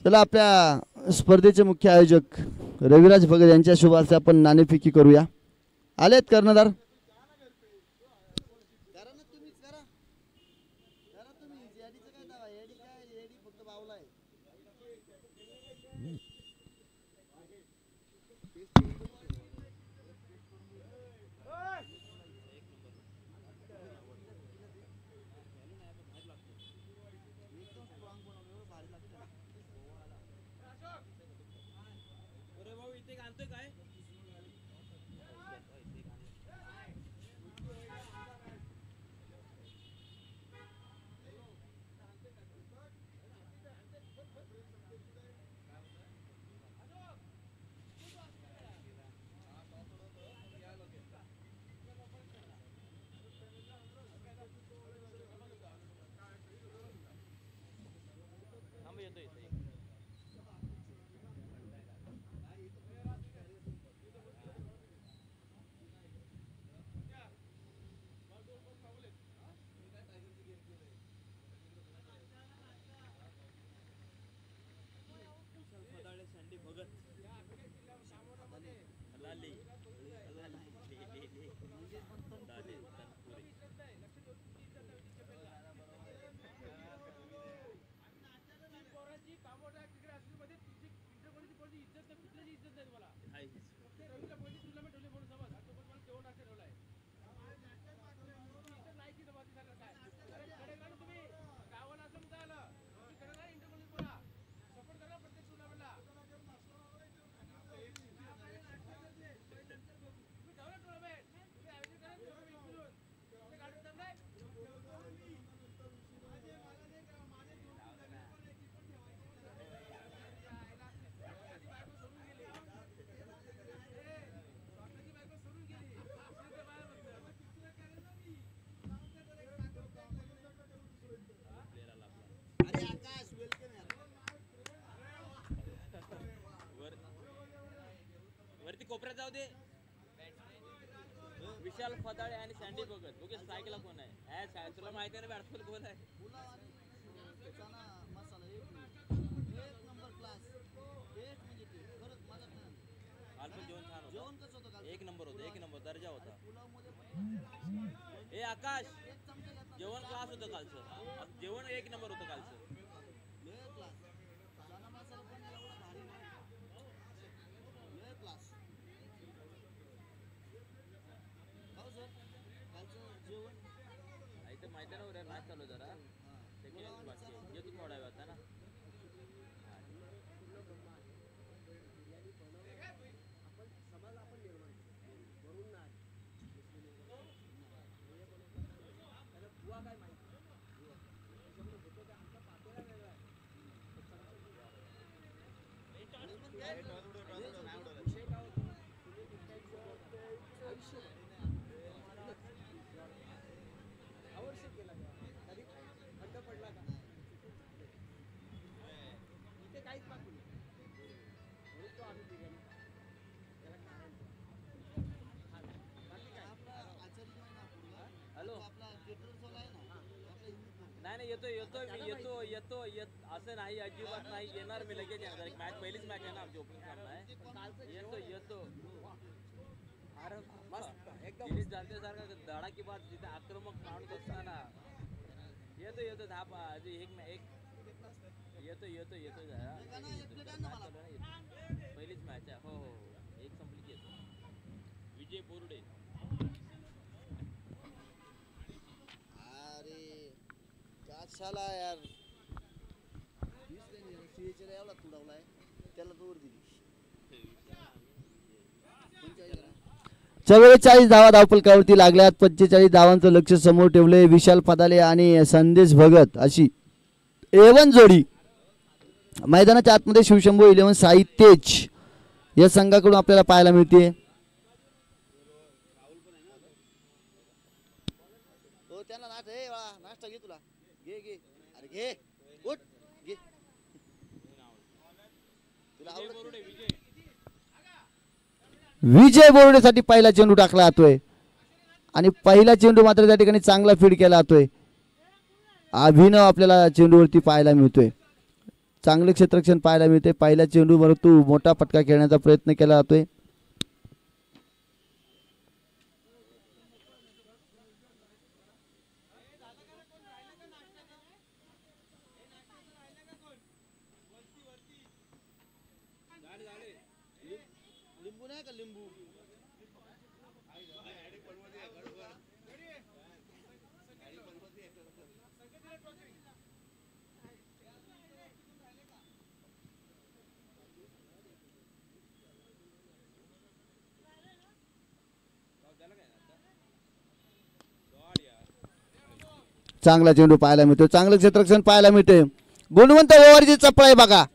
चला आपल्या स्पर्धेचे मुख्य आयोजक रविराज भगत यांच्या शुभ हस्ते आपण नाणेफेकी करूया. आलेत कर्णधार. कोपऱ्यात जाऊ दे. विशाल फदाळे आणि सँडी भगत. ओके सायकलला कोण आहे? तुला माहिती आहे ना बॅट्समन कोण आहे? एक नंबर होता. एक नंबर दर्जा होता. ए आकाश जेवण क्लास होतं कालचं. जेवण एक नंबर होतं कालचं. माहिती ना उद्या मॅच चालू जरा सेकंड बाकी येतो थोडा वेळ आता ना. येतो असं नाही अजिबात नाही. येणार मी लगेच येणार. एक मॅच पहिलीच मॅच आहे ना आमची ओपनिंग सामना आहे. येतो अरे दिल्लीत जाते सारखा धडा की बात जिथे आक्रमक माणूस असताना येतो एक येतो पहिलीच मॅच आहे. हो एक संपली की येतो. विजय बोर्डे. कशाला यार एवढा तुडवलाय त्याला तो वर दिली. 44 धावा धावफलकावरती लागल्यात. 45 धावांचं लक्ष समोर ठेवले. विशाल फदाले आणि संदेश भगत अशी एवन जोडी मैदानाच्या आतमध्ये शिवशंभू 11 साई तेज या संघाकडून आपल्याला पाहायला मिळते. हो त्याला नाश्ता घे. तुला घे अरे घे उठ घे. तुला आवडत विजय बोर्डेसाठी पहिला चेंडू टाकला जातोय आणि पहिला चेंडू मात्र त्या ठिकाणी चांगला फीड केला जातोय. अभिनव आपल्याला चेंडूवरती पाहायला मिळतोय. चांगले क्षेत्ररक्षण पाहायला मिळते. पहिल्या चेंडू परंतु मोठा फटका खेळण्याचा प्रयत्न केला जातोय. चांगला चेंडू पाहायला मिळतो. चांगलं क्षेत्ररक्षण पाहायला मिळते. गुणवंत ओव्हरची चपळ आहे बघा.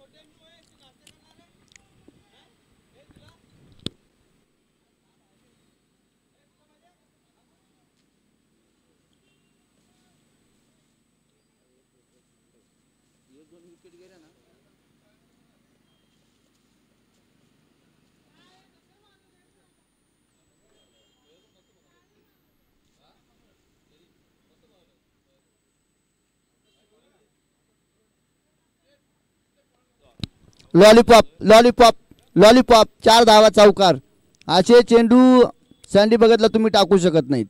लॉलीपॉप लॉलीपॉप लॉलीपॉप 4 धावा चौकार. असे चेंडू सँडी बघतला तुम्ही टाकू शकत नाहीत.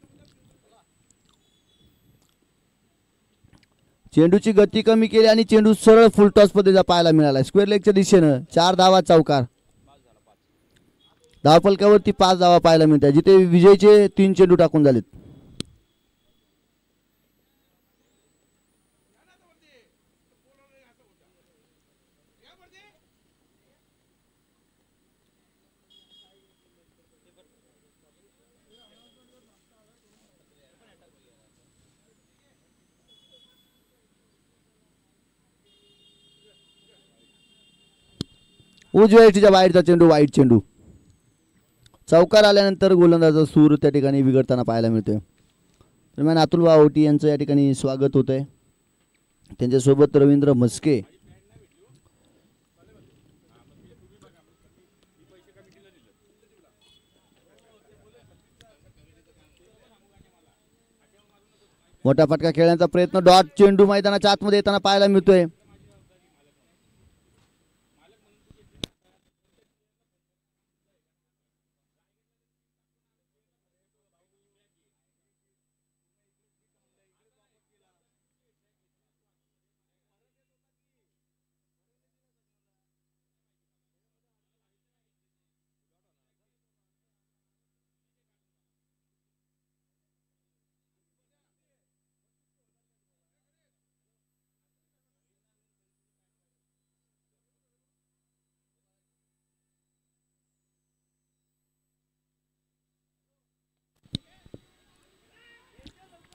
चेंडूची गती कमी केली आणि चेंडू सरळ फुलटॉस पद्धतीचा पाहायला मिळाला. स्क्वेअर लेगच्या दिशेनं 4 धावा चौकार. धावफलकावरती 5 धावा पाहायला मिळतात जिथे विजयचे 3 चेंडू टाकून झालेत. उजव्या यष्टीच्या बाहेरचा चेंडू वाईट चेंडू. चौकार आल्यानंतर गोलंदाजाचा सूर त्या ठिकाणी बिघडताना पाहायला मिळतोय. दरम्यान अतुल बावटी यांचं या ठिकाणी स्वागत होत आहे. त्यांच्यासोबत रवींद्र म्हस्के, मोठा फटका खेळण्याचा प्रयत्न. डॉट चेंडू मैदानाच्या आतमध्ये येताना पाहायला मिळतोय.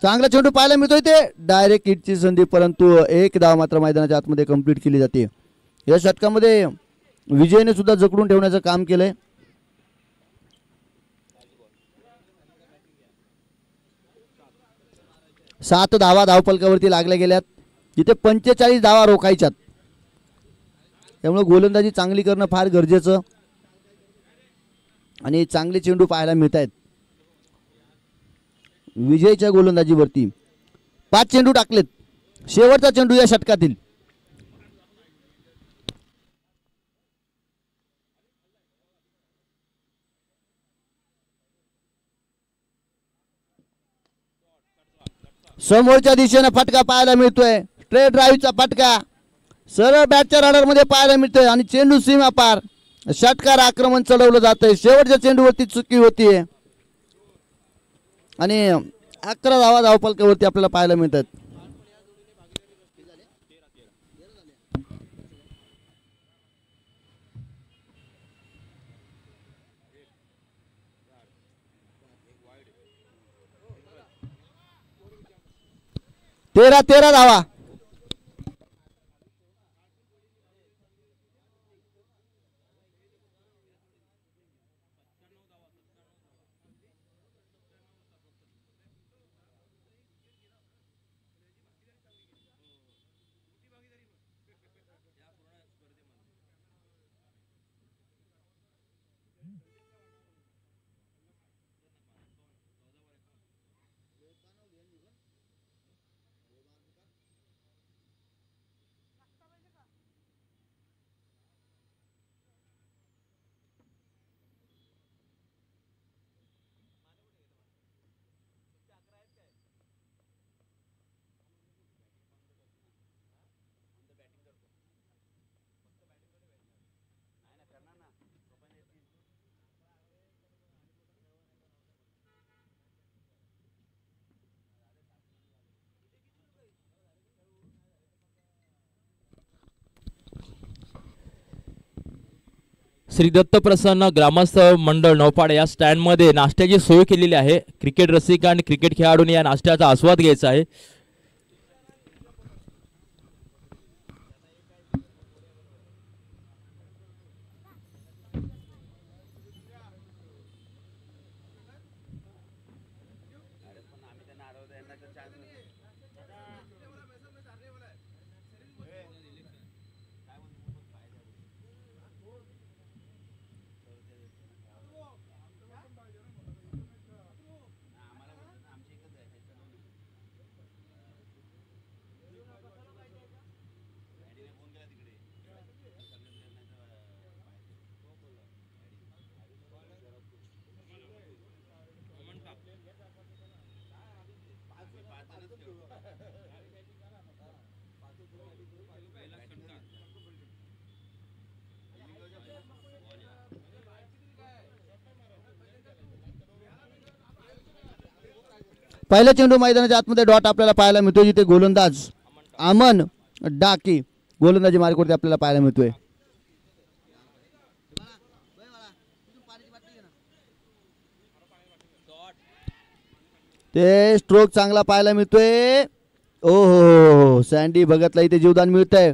चांगला चेंडू पाहायला मिळतोय. ते डायरेक्ट हिटची संधी परंतु एक धाव मात्र मैदानाच्या आतमध्ये कंप्लीट केली जाते. या षटकामध्ये विजयने सुद्धा जकडून ठेवण्याचं काम केलंय. सात धावा धावफलकावरती लागल्या गेल्यात जिथे 45 धावा रोखायच्यात. त्यामुळे गोलंदाजी चांगली करणं फार गरजेचं आणि चांगले चेंडू पाहायला मिळत आहेत विजयच्या गोलंदाजीवरती. 5 चेंडू टाकलेत. शेवटचा चेंडू या षटकातील. समोरच्या दिशेने फटका पाहायला मिळतोय. स्ट्रेट ड्राईव्हचा फटका सरळ बॅटच्या राडारमध्ये पाहायला मिळतोय आणि चेंडू सीमा पार. षटकार आक्रमण चढवलं जातंय. शेवटच्या चेंडूवरती चुकी होतीये आणि 11 धावा धावफलकावरती आपल्याला पाहायला मिळतात. तेरा धावा. श्री दत्त प्रसन्न ग्रामस्थ मंडळ नौपाड या स्टँडमध्ये नाश्त्याची सोय केलेली आहे. क्रिकेट रसिक आणि क्रिकेट खेळाडूंनी या नाश्त्याचा आस्वाद घ्यायचा आहे. पहिल्या चेंडू मैदानाच्या आतमध्ये डॉट आपल्याला पाहायला मिळतोय, जिथे गोलंदाज अमन डाके गोलंदाजी मार्कवरती आपल्याला पाहायला मिळतोय. ते स्ट्रोक चांगला पाहायला मिळतोय. ओ हो सँडी भगतला इथे जीवदान मिळतंय.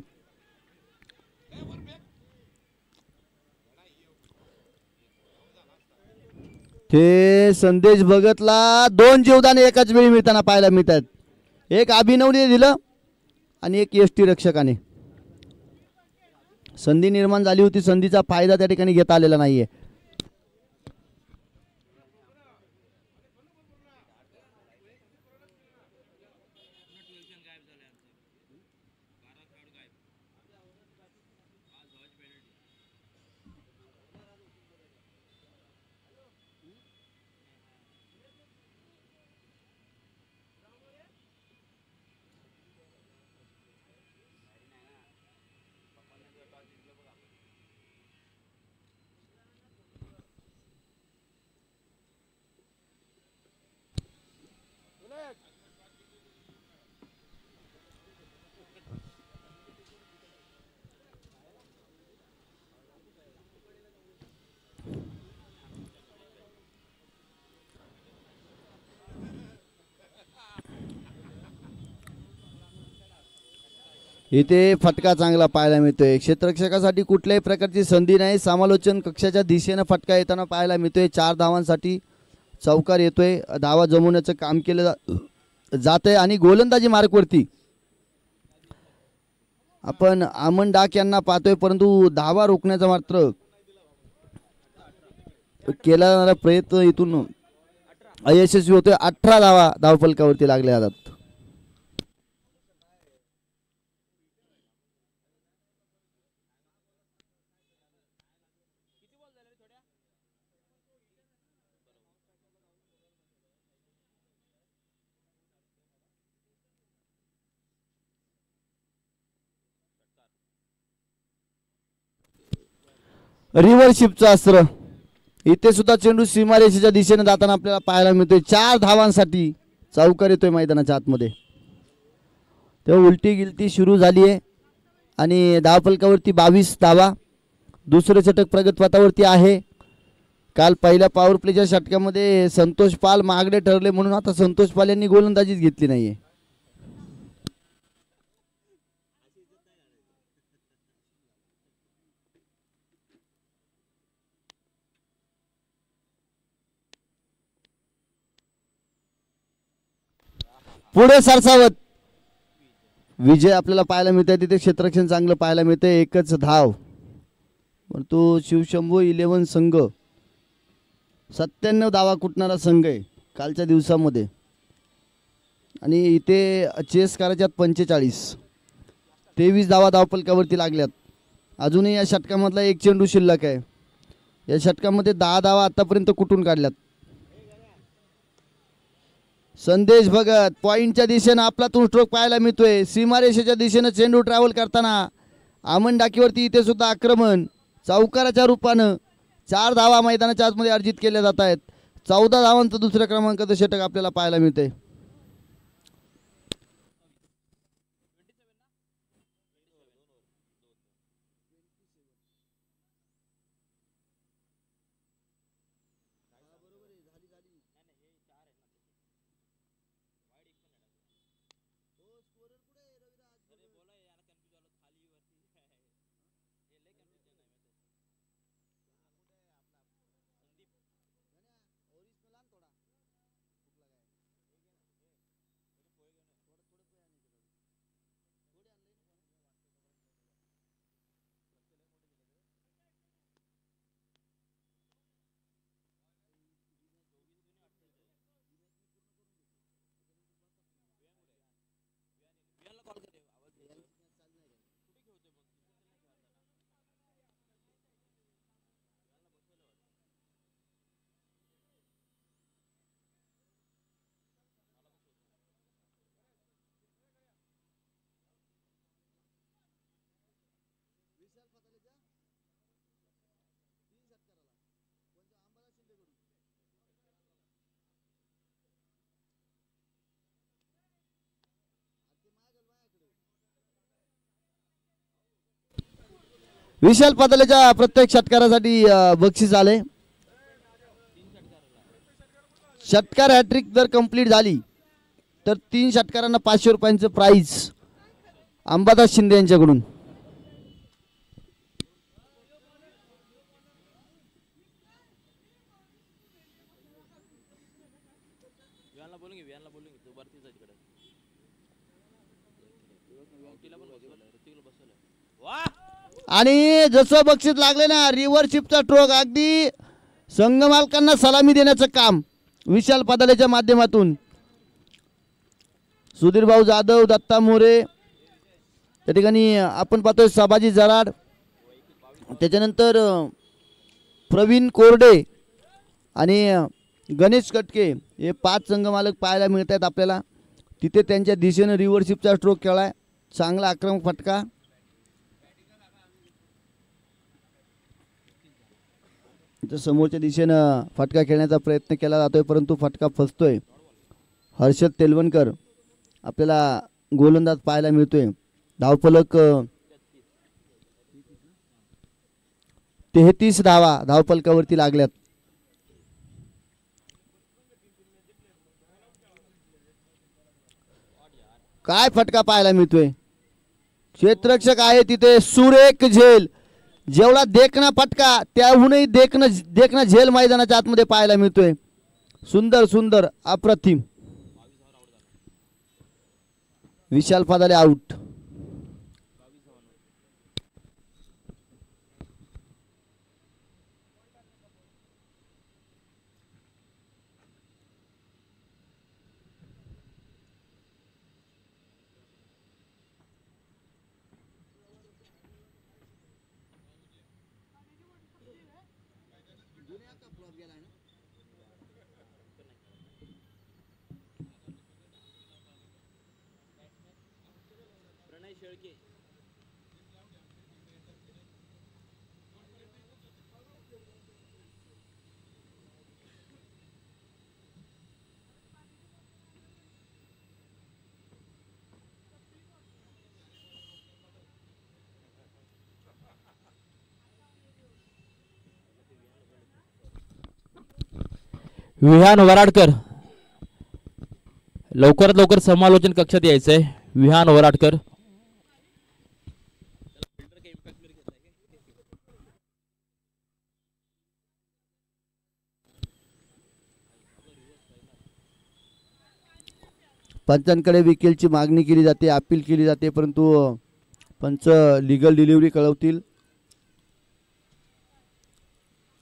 ते संदेश भगतला 2 जीवदान एकाच वेळी मिळताना पाहायला मिळतात. एक अभिनवने दिलं आणि एक यष्टी रक्षकाने. संधी निर्माण झाली होती, संधीचा फायदा त्या ठिकाणी घेता आलेला नाहीये. इथे फटका चांगला पाहायला मिळतोय. क्षेत्ररक्षकासाठी कुठल्याही प्रकारची संधी नाही. समालोचन कक्षाच्या दिशेने फटका येताना पाहायला मिळतोय. 4 धावांसाठी चौकार येतोय. धावा जमवण्याचं काम केलं जात आहे आणि गोलंदाजी मार्कवरती आपण अमन डाक यांना पाहतोय, परंतु धावा रोखण्याचा मात्र केला जाणारा प्रयत्न इथून अयशस्वी होतोय. 18 धावा धावफलकावरती लागल्या जातात. रिव्हर्शिपचं अस्त्र इथे सुद्धा चेंडू सीमारेषेच्या दिशेने जाताना आपल्याला पाहायला मिळतोय. 4 धावांसाठी चौकार येतोय मैदानाच्या आतमध्ये. तेव्हा उलटी गिलती सुरू झाली आहे आणि धावफलकावरती 22 धावा. दुसरं षटक प्रगतपथावरती आहे. काल पहिल्या पॉवर प्लेच्या षटकामध्ये संतोष पाल महागडे ठरले म्हणून आता संतोष पाल यांनी गोलंदाजीच घेतली नाहीये. पुढे सरसावत विजय आपल्याला पाहायला मिळतोय. तिथे क्षेत्ररक्षण चांगलं पाहायला मिळतंय. एकच धाव, परंतु शिवशंभू 11 संघ 97 धावा कुटणारा संघ आहे कालच्या दिवसामध्ये आणि इथे चेस करायच्यात 45. 23 धावा धावफलकावरती लागल्यात. अजूनही या षटकामधला एक चेंडू शिल्लक आहे. या षटकामध्ये 10 धावा आतापर्यंत कुठून काढल्यात. संदेश भगत पॉइंटच्या दिशेनं आपलातून स्ट्रोक पाहायला मिळतोय. सीमारेषेच्या दिशेनं चेंडू ट्रॅव्हल करताना अमन डाकीवरती इथे सुद्धा आक्रमण चौकाराच्या रूपानं 4 धावा मैदानाच्या आतमध्ये अर्जित केल्या जात आहेत. 14 धावांचं दुसऱ्या क्रमांकाचं षटक आपल्याला पाहायला मिळतंय. विशाल पातालेच्या प्रत्येक षटकारासाठी बक्षीस आले. षटकार हॅट्रिक जर कंप्लीट झाली तर 3 षटकारांना 500 रुपयांचं प्राइज अंबादास शिंदे यांच्याकडून. आणि जसं बक्षीस लागले ना, रिव्हरशिपचा स्ट्रोक, अगदी संघ मालकांना सलामी देण्याचं काम विशाल पातालेच्या माध्यमातून सुधीर भाऊ जाधव, दत्ता मोरे, त्या ठिकाणी आपण पाहतोय सभाजी जराड, त्याच्यानंतर प्रवीण कोरडे आणि गणेश कटके हे 5 संघ मालक पाहायला मिळत आहेत आपल्याला. तिथे त्यांच्या दिशेनं रिव्हरशिपचा स्ट्रोक खेळाय, चांगला आक्रमक फटका. समोरच्या दिशेनं फटका खेळण्याचा प्रयत्न केला जातोय परंतु फटका फसतोय. हर्षद तेलवणकर आपल्याला गोलंदाज पाहायला मिळतोय. धावफलक 33 धावा धावफलकावरती लागल्यात. काय फटका पाहायला मिळतोय. क्षेत्ररक्षक आहे तिथे, सुरेख झेल. जेवढा देखना फटका त्याहूनही देखना झेल मैदानाच्या आतमध्ये पाहायला मिळतोय. सुंदर सुंदर अप्रतिम. विशाल पाताले आउट. विहान वराडकर लवकरात लवकर समालोचन कक्षात यायचंय. विहान वराडकर. पंचांकडे विकेलची मागणी केली जाते, अपील केली जाते, परंतु पंच लीगल डिलिव्हरी कळवतील.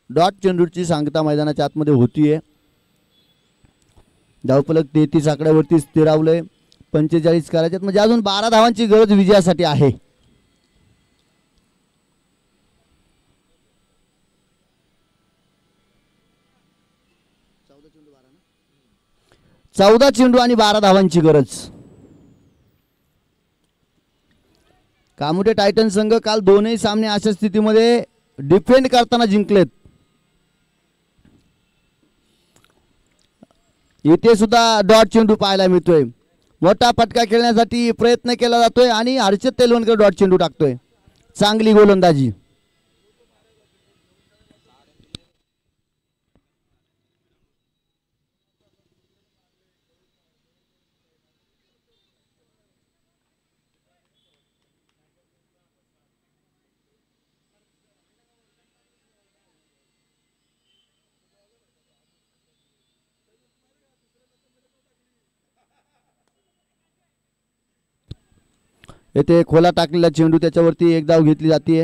डॉट चेंडूची सांगता मैदानाच्या आतमध्ये होतीये. धावफलक 33 आकड्यावरती स्थिरावलंय. 45 करायच्यात म्हणजे अजून 12 धावांची गरज विजयासाठी आहे. चौदा चेंडू आणि 12 धावांची गरज. कामुटे टायटन संघ काल दोनही सामने अशा स्थितीमध्ये डिफेंड करताना जिंकलेत. इथे सुद्धा डॉट चेंडू पाहायला मिळतोय. मोठा फटका खेळण्यासाठी प्रयत्न केला जातोय आणि हर्षद तेलवणकर डॉट चेंडू टाकतोय. चांगली गोलंदाजी. येथे खोला टाकलेला चेंडू, त्याच्यावरती एक धाव घेतली जाते.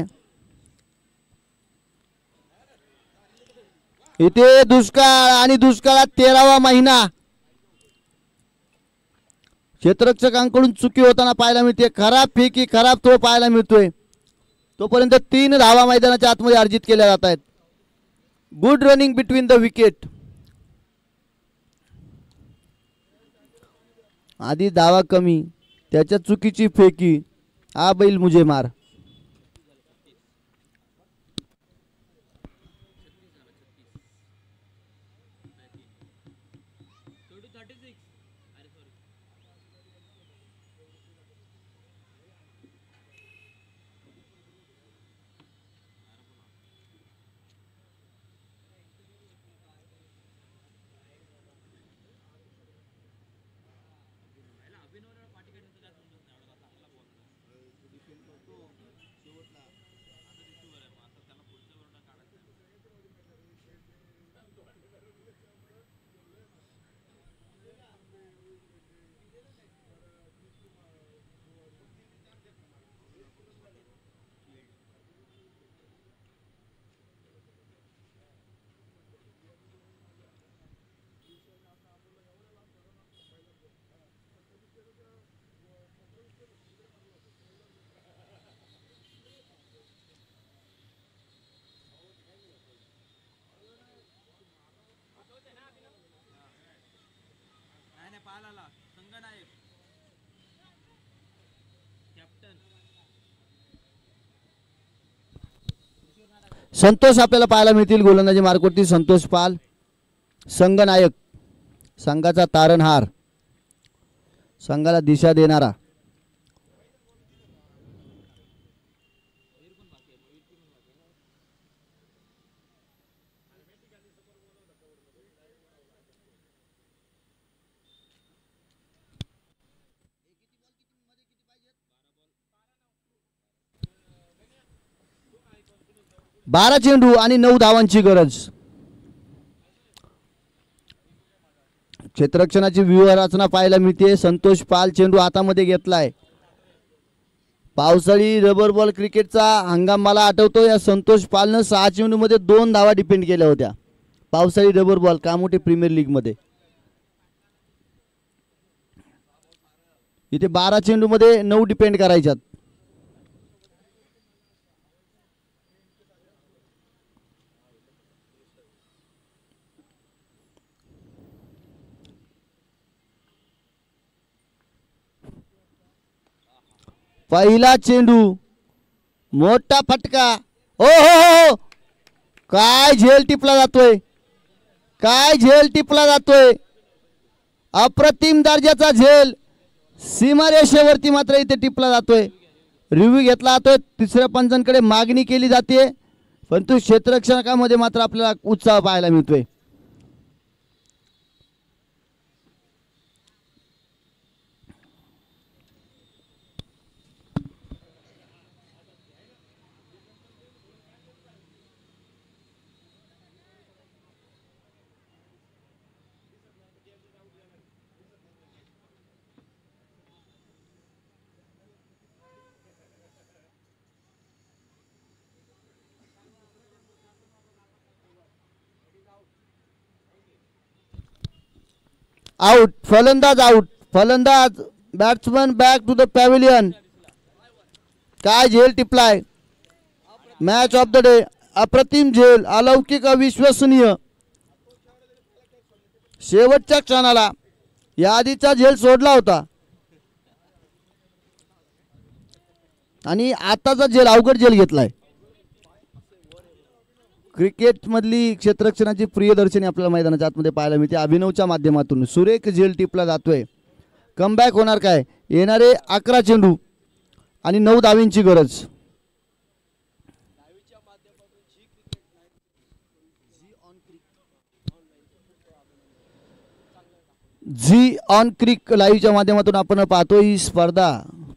इथे दुष्काळ आणि दुष्काळात 13वा महिना. क्षेत्ररक्षकांकडून चुकी होताना पाहायला मिळते. खराब फेकी, खराब थ्रो पाहायला मिळतोय. तोपर्यंत 3 धावा मैदानाच्या आतमध्ये अर्जित केल्या जात आहेत. Good running between the wicket. आधी धावा कमी, त्याच्या चुकीची फेकी. आ बैल मुझे मार. काल आला संगनायक कॅप्टन संतोष आपल्याला पाहायला मिळतील गोलंदाजी मार्कवरती संतोष पाल. संघनायक संघाचा तारणहार, संघाला दिशा देणारा. बारा चेंडू आणि 9 धावांची गरज. क्षेत्ररक्षणाची व्यूहरचना पाहायला मिळते. संतोष पाल चेंडू हातामध्ये घेतलाय. पावसाळी रबर बॉल क्रिकेटचा हंगाम मला आठवतो. या संतोष पालनं 6 चेंडूमध्ये 2 धावा डिपेंड केल्या होत्या पावसाळी rubber ball Kamothe premier league मध्ये. इथे 12 चेंडूमध्ये 9 डिपेंड करायच्यात. पहिला चेंडू मोठा फटका. ओ हो, काय झेल टिपला जातोय, काय झेल टिपला जातोय. अप्रतिम दर्जाचा झेल सीमारेषेवरती मात्र इथे टिपला जातोय. रिव्ह्यू घेतला जातोय. तिसऱ्या पंचांकडे मागणी केली जाते, परंतु क्षेत्ररक्षकामध्ये मात्र आपल्याला उत्साह पाहायला मिळतोय. आउट, फलंदाज आउट. फलंदाज batsman back to the pavilion. काय झेल टिपलाय. Match of the day. अप्रतिम झेल, अलौकिक, अविश्वसनीय. शेवटच्या क्षणाला यादीचा झेल सोडला होता आणि आताचा झेल अवघड झेल घेतलाय. क्रिकेट मधली क्षेत्ररक्षणाची प्रियदर्शनी आपल्याला मैदानाच्या आतमध्ये पाहायला मिळते. अभिनवच्या माध्यमातून सुरेख झेल टिपला जातोय. कमबॅक होणार काय. येणारे 11 चेंडू आणि 9 धावींची गरज. झी ऑन क्रिक लाईव्हच्या माध्यमातून आपण पाहतो ही स्पर्धा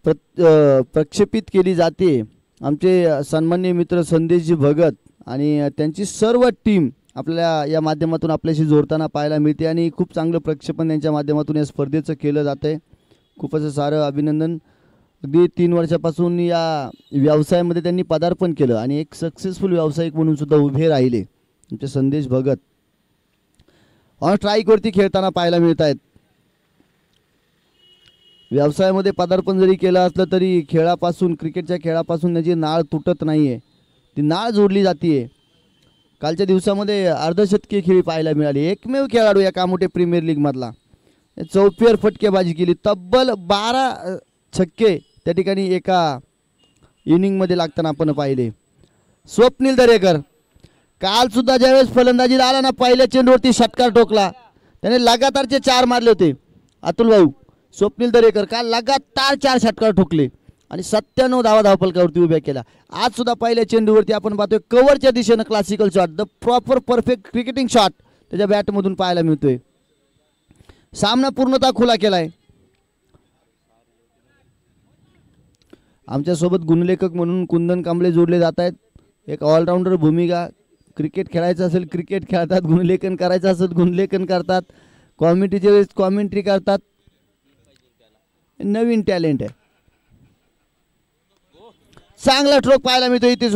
प्रक्षेपित केली जाते. आमचे सन्माननीय मित्र संदेशजी भगत आणि त्यांची सर्व टीम आपल्याला या माध्यमातून आपल्याशी जोडताना पाहायला मिळते आणि खूप चांगलं प्रक्षेपण त्यांच्या माध्यमातून या स्पर्धेचं केलं जातं आहे. खूपच सारं अभिनंदन. अगदी 3 वर्षापासून या व्यवसायामध्ये त्यांनी पदार्पण केलं आणि एक सक्सेसफुल व्यावसायिक म्हणून सुद्धा उभे राहिले आमचे संदेश भगत. ऑन स्ट्राईकवरती खेळताना पाहायला मिळत आहेत. व्यवसायामध्ये पदार्पण जरी केलं असलं तरी खेळापासून, क्रिकेटच्या खेळापासून त्याची नाळ तुटत नाही आहे, ती नाळ जोडली जाते. कालच्या दिवसामध्ये अर्धशतकीय खेळी पाहायला मिळाली. एकमेव खेळाडू या कामोठे प्रीमियर लीगमधला 44 फटकेबाजी केली. तब्बल 12 छक्के त्या ठिकाणी एका इनिंगमध्ये लागताना आपण पाहिले. स्वप्नील दरेकर काल सुद्धा ज्यावेळेस फलंदाजीला आला ना, पहिल्या चेंडूवरती षटकार ठोकला. त्याने लगातारचे 4 मारले होते. अतुल भाऊ, स्वप्नील दरेकर काल लगातार 4 षटकार ठोकले आणि 97 धावा धावफलकावरती उभ्या केल्या. आज सुद्धा पहिल्या चेंडूवरती आपण पाहतोय कव्हरच्या दिशेनं classical shot, the proper perfect cricketing shot त्याच्या बॅटमधून पाहायला मिळतोय. सामना पूर्णतः खुला केलाय. आमच्यासोबत गुणलेखक म्हणून कुंदन कांबळे जोडले जात आहेत. एक ऑलराऊंडर भूमिका. क्रिकेट खेळायचं असेल क्रिकेट खेळतात, गुणलेखन करायचं असेल गुणलेखन करतात, कॉमेंट्रीच्या वेळेस कॉमेंट्री करतात. नवीन टॅलेंट आहे. चांगला स्ट्रोक पाहायला मिळतो. इथे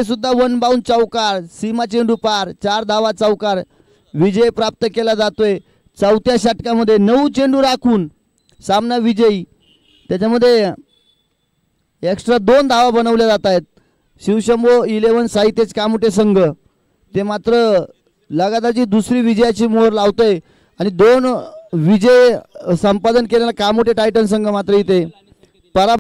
सुद्धा 1 बाउंड चौकार, सीमा चेंडू पार, 4 धावा चौकार, विजय प्राप्त केला जातोय. 4थ्या षटकामध्ये 9 चेंडू राखून सामना विजयी. त्याच्यामध्ये एक्स्ट्रा 2 धावा बनवल्या जात आहेत. शिवशंभो 11 साहित्यच कामोठे संघ ते मात्र लगातारची दुसरी विजयाची मोहर लावतोय आणि 2 विजय संपादन केलेला कामोठे टायटन संघ मात्र इथे